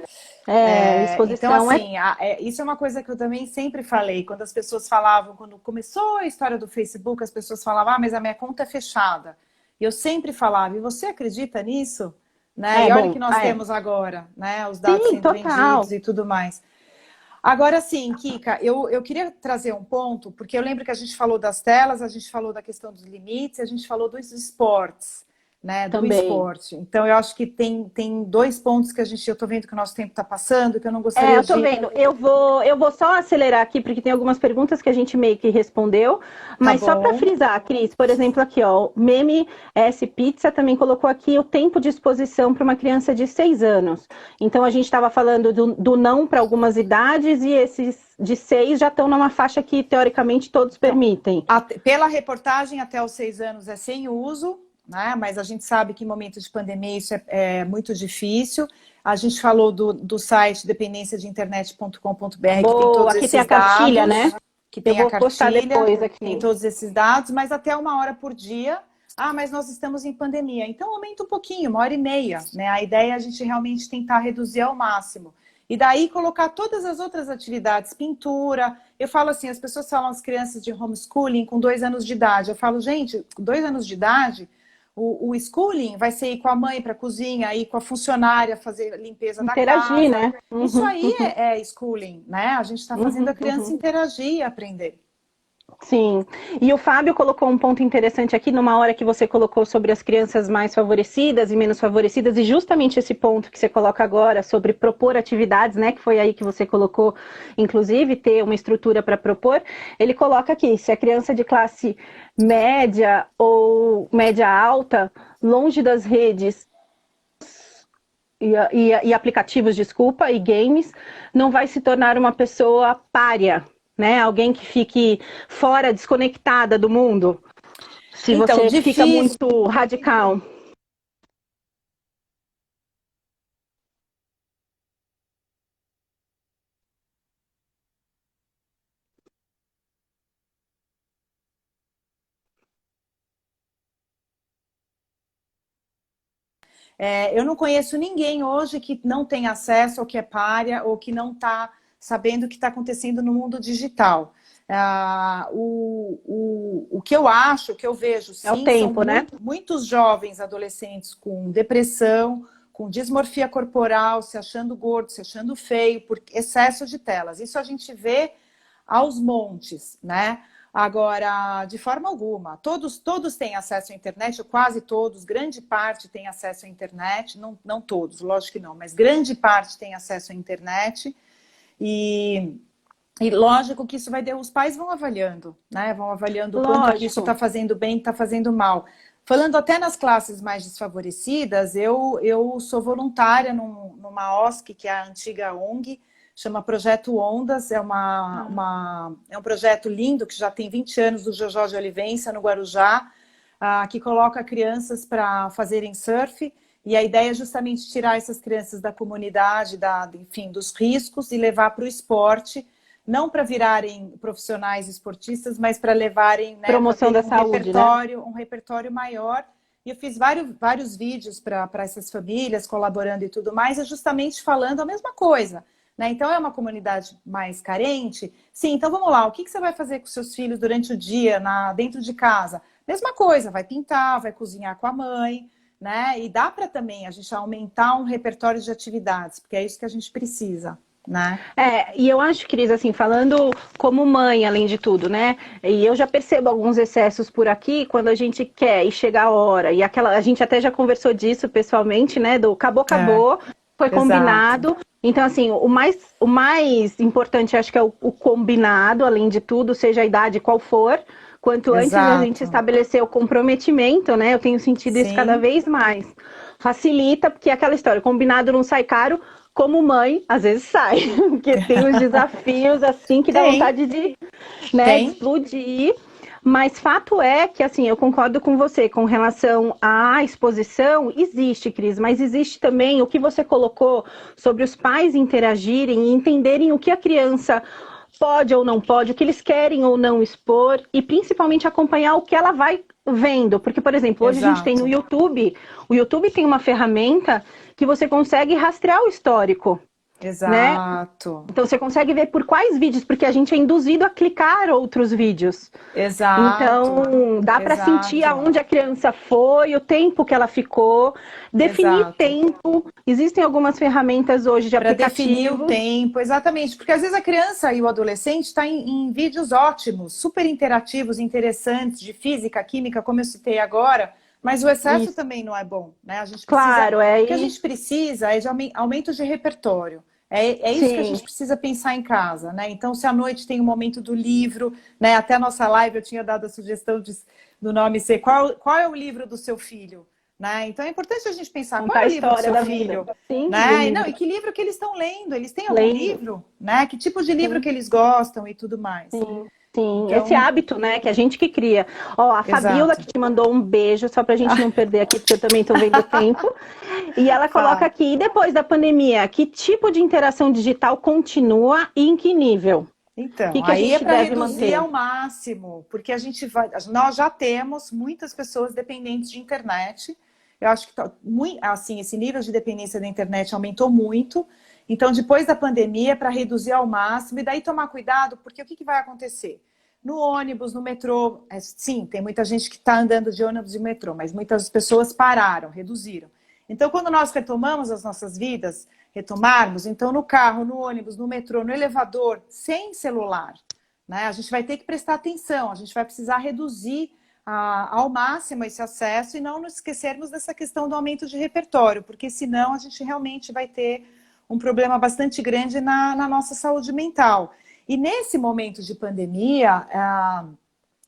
né? Então, assim, isso é uma coisa que eu também sempre falei, quando as pessoas falavam, quando começou a história do Facebook, as pessoas falavam, mas a minha conta é fechada. E eu sempre falava, e você acredita nisso? Né? E olha o que nós temos agora, né? Os dados sendo vendidos e tudo mais. Agora sim, Kika, eu queria trazer um ponto, porque eu lembro que a gente falou das telas, a gente falou da questão dos limites, a gente falou dos esportes, né? Do esporte. Então, eu acho que tem 2 pontos que eu tô vendo que o nosso tempo está passando, que eu não gostaria eu tô vendo. Eu vou só acelerar aqui, porque tem algumas perguntas que a gente meio que respondeu, mas só para frisar, Cris, por exemplo, aqui, ó, o Meme S Pizza também colocou aqui o tempo de exposição para uma criança de 6 anos. Então, a gente estava falando do não para algumas idades e esses de 6 já estão numa faixa que, teoricamente, todos permitem. Pela reportagem, até os 6 anos é sem uso, né? Mas a gente sabe que em momentos de pandemia isso é muito difícil. A gente falou do site dependenciadeinternet.com.br, que tem todos aqui esses tem a cartilha, dados, né? que tem Eu a vou postar cartilha, depois aqui. tem todos esses dados, mas até 1 hora por dia. Mas nós estamos em pandemia. Então aumenta um pouquinho, 1h30, né? A ideia é a gente realmente tentar reduzir ao máximo. E daí colocar todas as outras atividades, pintura. Eu falo assim, as pessoas falam as crianças de homeschooling com 2 anos de idade. Eu falo, gente, com 2 anos de idade, o schooling vai ser ir com a mãe para a cozinha, ir com a funcionária fazer limpeza da casa. Interagir, né? Isso aí é schooling, né? A gente está fazendo a criança interagir e aprender. Sim, e o Fábio colocou um ponto interessante aqui, numa hora que você colocou sobre as crianças mais favorecidas e menos favorecidas, e justamente esse ponto que você coloca agora sobre propor atividades, né, que foi aí que você colocou, inclusive, ter uma estrutura para propor, ele coloca aqui, se a criança de classe média ou média alta, longe das redes e aplicativos, desculpa, e games, não vai se tornar uma pessoa pária, né? Alguém que fique fora, desconectada do mundo. Se então, você difícil. Fica muito radical. Eu não conheço ninguém hoje que não tem acesso, ou que é pária, ou que não está sabendo o que está acontecendo no mundo digital. O que eu acho, o que eu vejo, sim, o tempo, são né? muitos jovens adolescentes com depressão, com dismorfia corporal, se achando gordo, se achando feio, por excesso de telas. Isso a gente vê aos montes, né? Agora, de forma alguma, todos têm acesso à internet, ou quase todos, grande parte tem acesso à internet, não todos, lógico que não, mas grande parte tem acesso à internet. E lógico que isso os pais vão avaliando, né? Vão avaliando o quanto que isso está fazendo bem, está fazendo mal. Falando até nas classes mais desfavorecidas, eu sou voluntária numa OSC, que é a antiga ONG, chama Projeto Ondas, é um projeto lindo, que já tem 20 anos, do Jojó de Olivença, no Guarujá, que coloca crianças para fazerem surf, e a ideia é justamente tirar essas crianças da comunidade, enfim, dos riscos, e levar para o esporte, não para virarem profissionais esportistas, mas para levarem, né, promoção da saúde, um repertório maior. E eu fiz vários vídeos para essas famílias, colaborando e tudo mais, e justamente falando a mesma coisa, né? Então, é uma comunidade mais carente. Sim, então vamos lá, o que você vai fazer com seus filhos durante o dia, dentro de casa? Mesma coisa, vai pintar, vai cozinhar com a mãe, né? E dá para também a gente aumentar um repertório de atividades, porque é isso que a gente precisa. Né? E eu acho, Cris, assim, falando como mãe, além de tudo, né? E eu já percebo alguns excessos por aqui, quando a gente quer e chega a hora, e a gente até já conversou disso pessoalmente, né? Do acabou, foi combinado. Exato. Então, assim, o mais importante, acho que é o combinado, além de tudo, seja a idade qual for. Quanto antes a gente estabelecer o comprometimento, né? Eu tenho sentido isso cada vez mais. Facilita, porque é aquela história, combinado não sai caro. Como mãe, às vezes sai, porque tem os desafios assim que dá vontade de, né, explodir. Mas fato é que, assim, eu concordo com você com relação à exposição. Existe, Cris, mas existe também o que você colocou sobre os pais interagirem e entenderem o que a criança pode ou não pode, o que eles querem ou não expor, e principalmente acompanhar o que ela vai vendo. Porque, por exemplo, hoje a gente tem no YouTube, o YouTube tem uma ferramenta que você consegue rastrear o histórico. Exato. Né? Então você consegue ver por quais vídeos, porque a gente é induzido a clicar outros vídeos. Exato. Então dá para sentir aonde a criança foi, o tempo que ela ficou, definir tempo. Existem algumas ferramentas hoje de aplicativo. Para definir o tempo, exatamente. Porque às vezes a criança e o adolescente está em vídeos ótimos, super interativos, interessantes, de física, química, como eu citei agora. Mas o excesso também não é bom, né? A gente precisa, o que a gente precisa é de aumento de repertório. É isso que a gente precisa pensar em casa, né? Então, se à noite tem o momento do livro, né? Até a nossa live eu tinha dado a sugestão do nome ser qual é o livro do seu filho, né? Então é importante a gente pensar qual é o livro do seu filho, né? Não, e que livro que eles estão lendo? Eles têm algum livro, né? Que tipo de livro que eles gostam e tudo mais. Sim, então... esse hábito, né, que a gente que cria. Ó, a Fabiola que te mandou um beijo, só pra gente não perder aqui, porque eu também tô vendo o tempo. E ela coloca aqui, e depois da pandemia, que tipo de interação digital continua e em que nível? Então, que aí é para reduzir ao máximo, porque nós já temos muitas pessoas dependentes de internet. Eu acho que assim, esse nível de dependência da internet aumentou muito. Então, depois da pandemia, para reduzir ao máximo, e daí tomar cuidado, porque o que vai acontecer? No ônibus, no metrô, sim, tem muita gente que está andando de ônibus e metrô, mas muitas pessoas pararam, reduziram. Então, quando nós retomamos as nossas vidas, então no carro, no ônibus, no metrô, no elevador, sem celular, né? A gente vai ter que prestar atenção, a gente vai precisar reduzir ao máximo esse acesso e não nos esquecermos dessa questão do aumento de repertório, porque senão a gente realmente vai ter um problema bastante grande na nossa saúde mental. E nesse momento de pandemia,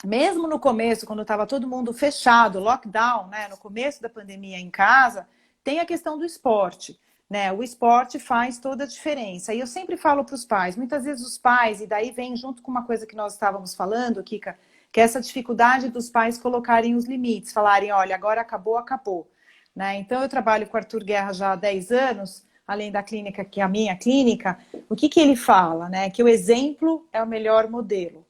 mesmo no começo, quando estava todo mundo fechado, lockdown, né, no começo da pandemia em casa, tem a questão do esporte. Né? O esporte faz toda a diferença. E eu sempre falo para os pais, muitas vezes os pais, e daí vem junto com uma coisa que nós estávamos falando, Kika, que é essa dificuldade dos pais colocarem os limites, falarem, olha, agora acabou, acabou. Né? Então eu trabalho com o Arthur Guerra já há 10 anos, além da clínica, que é a minha clínica, o que ele fala? Né? Que o exemplo é o melhor modelo.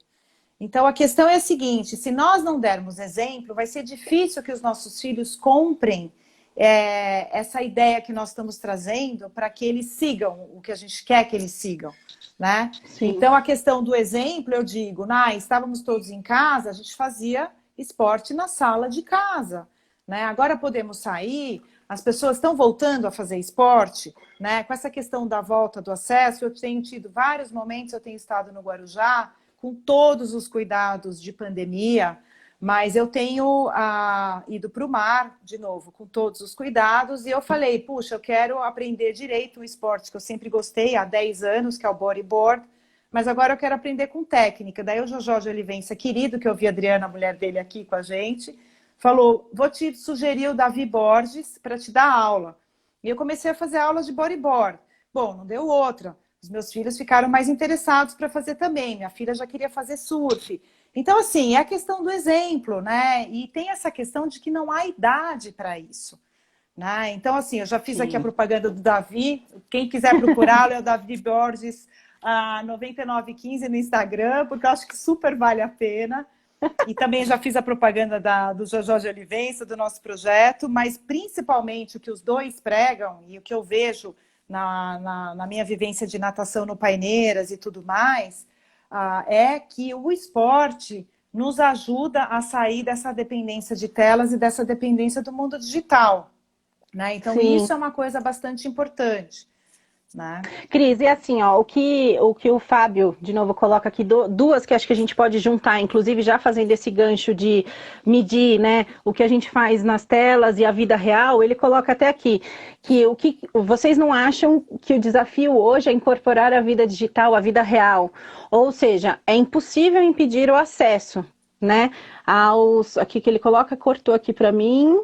Então, a questão é a seguinte, se nós não dermos exemplo, vai ser difícil que os nossos filhos comprem essa ideia que nós estamos trazendo para que eles sigam o que a gente quer que eles sigam. Né? Então, a questão do exemplo, eu digo, estávamos todos em casa, a gente fazia esporte na sala de casa. Né? Agora podemos sair... As pessoas estão voltando a fazer esporte, né? Com essa questão da volta do acesso, eu tenho tido vários momentos, eu tenho estado no Guarujá, com todos os cuidados de pandemia, mas eu tenho ido para o mar, de novo, com todos os cuidados, e eu falei, puxa, eu quero aprender direito um esporte que eu sempre gostei há 10 anos, que é o bodyboard, mas agora eu quero aprender com técnica. Daí o Jorge Olivença, querido, que eu vi a Adriana, a mulher dele, aqui com a gente, falou, vou te sugerir o Davi Borges para te dar aula. E eu comecei a fazer aula de bodyboard. Bom, não deu outra. Os meus filhos ficaram mais interessados para fazer também. Minha filha já queria fazer surf. Então, assim, é a questão do exemplo, né? E tem essa questão de que não há idade para isso, né? Então, assim, eu já fiz aqui a propaganda do Davi. Quem quiser procurá-lo é o Davi Borges 9915 no Instagram, porque eu acho que super vale a pena. E também já fiz a propaganda do Jorge Olivença, do nosso projeto, mas principalmente o que os dois pregam e o que eu vejo na minha vivência de natação no Paineiras e tudo mais, é que o esporte nos ajuda a sair dessa dependência de telas e dessa dependência do mundo digital, né? Então, Sim. isso é uma coisa bastante importante, né? Cris, e assim, ó, o que o Fábio, de novo, coloca aqui, duas que acho que a gente pode juntar, inclusive já fazendo esse gancho de medir, né, o que a gente faz nas telas e a vida real, ele coloca até aqui, que vocês não acham que o desafio hoje é incorporar a vida digital à vida real? Ou seja, é impossível impedir o acesso, né, aqui que ele coloca, cortou aqui para mim...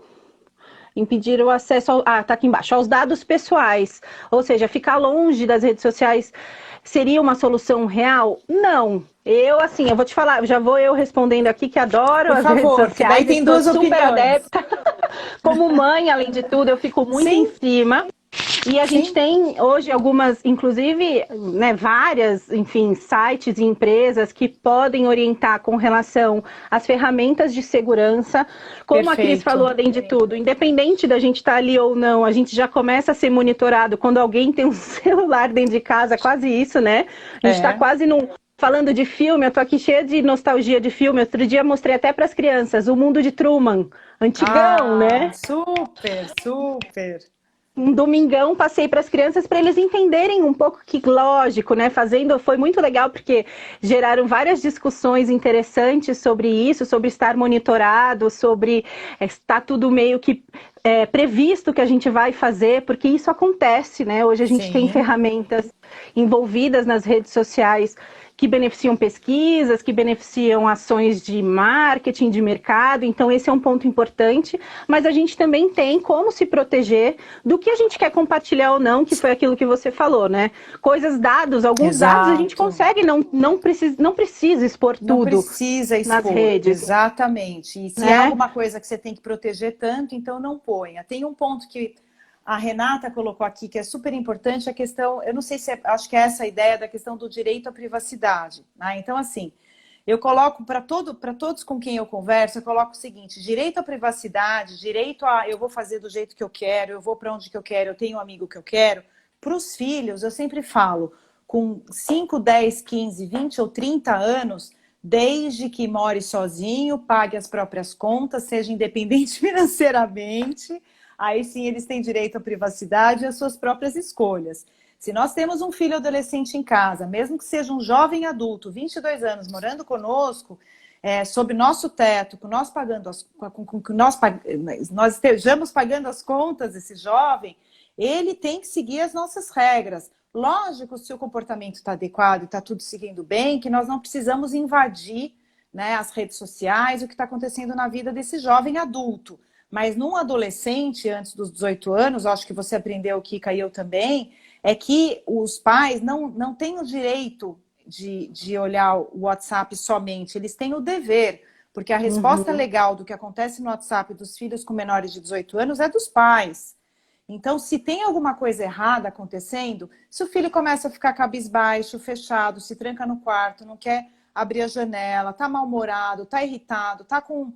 Impedir o acesso tá aqui embaixo, aos dados pessoais. Ou seja, ficar longe das redes sociais seria uma solução real? Não. Eu vou te falar, já vou eu respondendo aqui, que adoro as redes sociais. Daí tem duas super opiniões. Adepta. Como mãe, além de tudo, eu fico muito em cima. E a gente tem hoje algumas, inclusive, né, várias, enfim, sites e empresas que podem orientar com relação às ferramentas de segurança. Como a Cris falou, além de tudo, independente da gente estar ali ou não, a gente já começa a ser monitorado quando alguém tem um celular dentro de casa, quase isso, né? A gente está quase falando de filme, eu tô aqui cheia de nostalgia de filme. Outro dia mostrei até para as crianças O Mundo de Truman, antigão, né? Super, super. Um domingão passei para as crianças para eles entenderem um pouco que, lógico, né? Foi muito legal porque geraram várias discussões interessantes sobre isso, sobre estar monitorado, sobre estar tudo meio que previsto que a gente vai fazer, porque isso acontece, né? Hoje a gente tem ferramentas envolvidas nas redes sociais que beneficiam pesquisas, que beneficiam ações de marketing, de mercado. Então, esse é um ponto importante. Mas a gente também tem como se proteger do que a gente quer compartilhar ou não, que foi aquilo que você falou, né? Alguns dados a gente consegue, não precisa expor tudo. Não precisa expor, nas redes. Exatamente. E se é alguma coisa que você tem que proteger tanto, então não ponha. Tem um ponto que a Renata colocou aqui, que é super importante, a questão, eu não sei se acho que é essa a ideia da questão do direito à privacidade, né? Então, assim, eu coloco para todos com quem eu converso, eu coloco o seguinte: direito à privacidade, direito eu vou fazer do jeito que eu quero, eu vou para onde que eu quero, eu tenho um amigo que eu quero. Para os filhos, eu sempre falo, com 5, 10, 15, 20 ou 30 anos, desde que more sozinho, pague as próprias contas, seja independente financeiramente, aí sim eles têm direito à privacidade e às suas próprias escolhas. Se nós temos um filho adolescente em casa, mesmo que seja um jovem adulto, 22 anos, morando conosco, sob nosso teto, nós estejamos pagando as contas desse jovem, ele tem que seguir as nossas regras. Lógico, se o comportamento está adequado e está tudo seguindo bem, que nós não precisamos invadir, né, as redes sociais, o que está acontecendo na vida desse jovem adulto. Mas num adolescente, antes dos 18 anos, acho que você aprendeu, Kika, e eu também, é que os pais não têm o direito de olhar o WhatsApp somente, eles têm o dever, porque a resposta legal do que acontece no WhatsApp dos filhos com menores de 18 anos é dos pais. Então, se tem alguma coisa errada acontecendo, se o filho começa a ficar cabisbaixo, fechado, se tranca no quarto, não quer abrir a janela, tá mal-humorado, tá irritado, tá com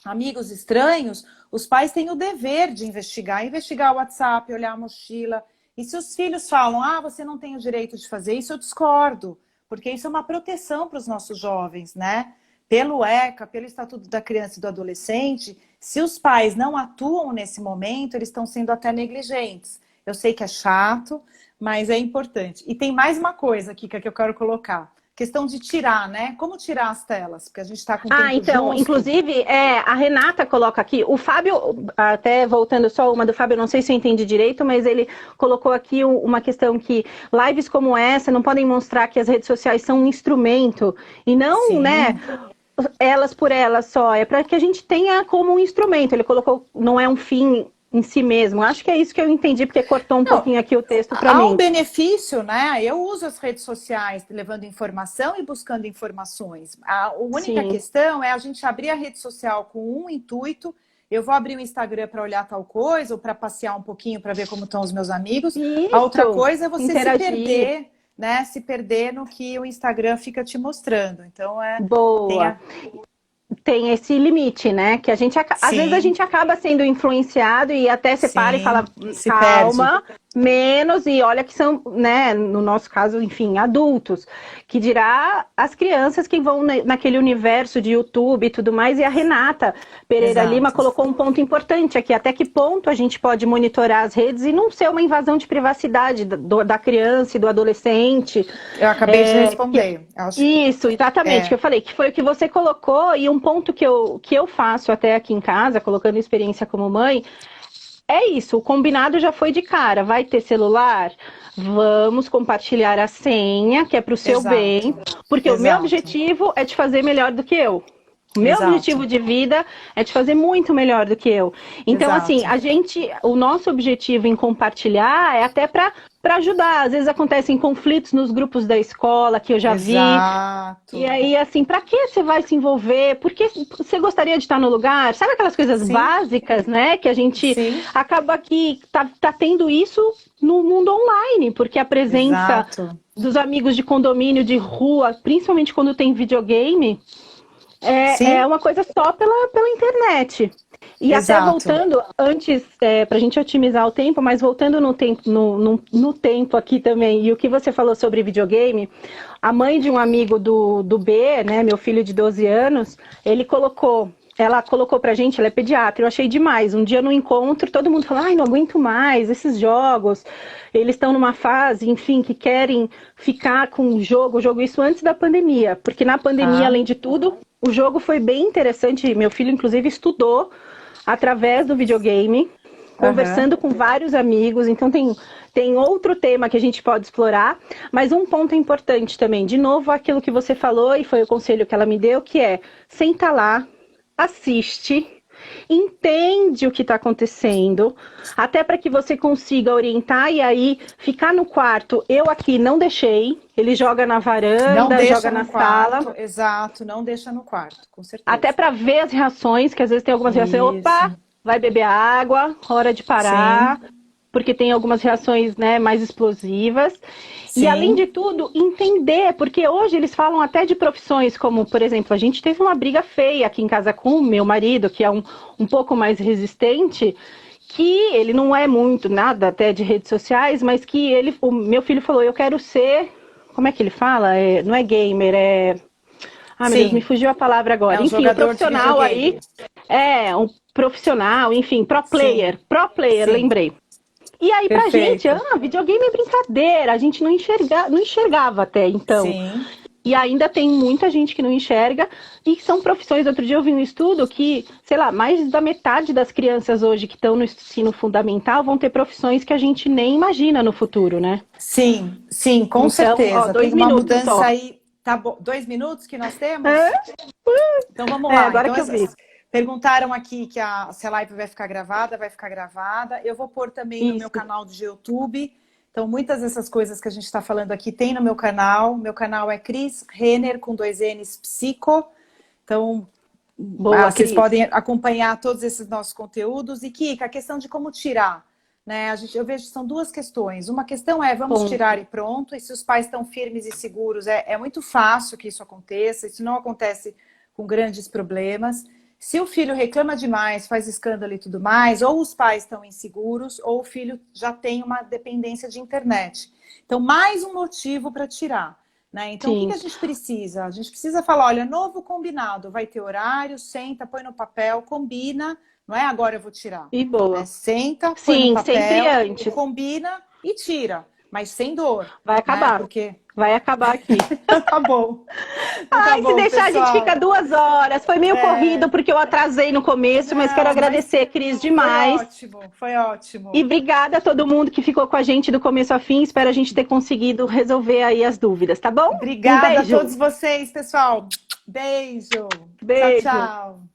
amigos estranhos, os pais têm o dever de investigar o WhatsApp, olhar a mochila. E se os filhos falam, você não tem o direito de fazer isso, eu discordo, porque isso é uma proteção para os nossos jovens, né? Pelo ECA, pelo Estatuto da Criança e do Adolescente, se os pais não atuam nesse momento, eles estão sendo até negligentes. Eu sei que é chato, mas é importante. E tem mais uma coisa, Kika, que eu quero colocar. questão de tirar, né? Como tirar as telas? Porque a gente está com tempo Então, justo. inclusive, a Renata coloca aqui, o Fábio, até voltando só uma do Fábio, não sei se eu entendi direito, mas ele colocou aqui uma questão que lives como essa não podem mostrar que as redes sociais são um instrumento, e não, Sim. né, elas por elas só, é para que a gente tenha como um instrumento. Ele colocou, não é um fim em si mesmo. Acho que é isso que eu entendi, porque cortou um pouquinho aqui o texto para mim. Há um benefício, né? Eu uso as redes sociais levando informação e buscando informações. A única questão é a gente abrir a rede social com um intuito. Eu vou abrir o Instagram para olhar tal coisa, ou para passear um pouquinho para ver como estão os meus amigos. Isso, a outra coisa é você interagir. se perder, né? Se perder no que o Instagram fica te mostrando. Então Boa. Tem esse limite, né? Que a gente às vezes a gente acaba sendo influenciado e até você para e fala, calma, menos, e olha que são, né, no nosso caso, enfim, adultos, que dirá as crianças que vão naquele universo de YouTube e tudo mais. E a Renata Pereira Lima colocou um ponto importante aqui, até que ponto a gente pode monitorar as redes e não ser uma invasão de privacidade da criança e do adolescente. Eu acabei de responder. Isso, exatamente, que eu falei, que foi o que você colocou, e um ponto que eu faço até aqui em casa, colocando experiência como mãe, é isso, o combinado já foi de cara. Vai ter celular? Vamos compartilhar a senha, que é para o seu bem, porque o meu objetivo é te fazer melhor do que eu. O meu objetivo de vida é te fazer muito melhor do que eu. Então, assim, o nosso objetivo em compartilhar é até para ajudar. Às vezes acontecem conflitos nos grupos da escola, que eu já vi. E aí, assim, para que você vai se envolver? Porque você gostaria de estar no lugar? Sabe aquelas coisas básicas, né? Que a gente acaba aqui, tá tendo isso no mundo online, porque a presença dos amigos de condomínio, de rua, principalmente quando tem videogame, é uma coisa só pela internet. E até voltando, antes, para a gente otimizar o tempo, mas voltando no tempo aqui também, e o que você falou sobre videogame, a mãe de um amigo do B, né, meu filho de 12 anos, ela colocou pra gente, ela é pediatra, eu achei demais. Um dia no encontro, todo mundo falou, não aguento mais esses jogos. Eles estão numa fase, enfim, que querem ficar com o jogo isso antes da pandemia. Porque na pandemia, além de tudo, o jogo foi bem interessante. Meu filho, inclusive, estudou através do videogame, conversando com vários amigos. Então tem outro tema que a gente pode explorar, mas um ponto importante também, de novo, aquilo que você falou, e foi o conselho que ela me deu, que é, senta lá, assiste, entende o que está acontecendo, até para que você consiga orientar, e aí ficar no quarto. Eu aqui não deixei, ele joga na varanda, joga na sala. Exato, não deixa no quarto, com certeza. Até para ver as reações, que às vezes tem algumas reações, opa, vai beber água, hora de parar, porque tem algumas reações, né, mais explosivas. E além de tudo, entender, porque hoje eles falam até de profissões como, por exemplo, a gente teve uma briga feia aqui em casa com o meu marido, que é um pouco mais resistente, que ele não é muito nada até de redes sociais, mas que o meu filho falou, eu quero ser, como é que ele fala? Não é gamer, meu Deus, me fugiu a palavra agora. Enfim, um profissional aí, um profissional, enfim, pro player, lembrei. E aí, pra gente, videogame é brincadeira, a gente não enxergava até então. E ainda tem muita gente que não enxerga, e são profissões. Outro dia eu vi um estudo que, sei lá, mais da metade das crianças hoje que estão no ensino fundamental vão ter profissões que a gente nem imagina no futuro, né? Sim, com certeza. Tem uma mudança aí. Tá bom, 2 minutos que nós temos? Então vamos lá. Agora que eu vi. Perguntaram aqui se a live vai ficar gravada. Eu vou pôr também no meu canal do YouTube. Então, muitas dessas coisas que a gente está falando aqui tem no meu canal. Meu canal é Cris Renner, com 2 N's, Psico. Então, vocês podem acompanhar todos esses nossos conteúdos. E, Kika, a questão de como tirar, né? Eu vejo que são 2 questões. Uma questão é, vamos tirar e pronto. E se os pais estão firmes e seguros, é muito fácil que isso aconteça. Isso não acontece com grandes problemas. Se o filho reclama demais, faz escândalo e tudo mais, ou os pais estão inseguros, ou o filho já tem uma dependência de internet. Então, mais um motivo para tirar, né? Então, o que a gente precisa? A gente precisa falar, olha, novo combinado, vai ter horário, senta, põe no papel, combina, não é agora eu vou tirar. E boa. Senta, põe no papel, sempre antes. combina e tira. mas sem dor. Vai acabar. Né? Porque Vai acabar aqui. tá bom. Ai, Tá se bom, deixar, a gente pessoal. fica 2 horas. Foi meio corrido, porque eu atrasei no começo, mas quero agradecer, Cris, demais. Foi ótimo. E obrigada a todo mundo que ficou com a gente do começo ao fim. Espero a gente ter conseguido resolver aí as dúvidas, tá bom? Obrigada Um beijo. a todos vocês, pessoal. Beijo. Beijo. Tchau, tchau.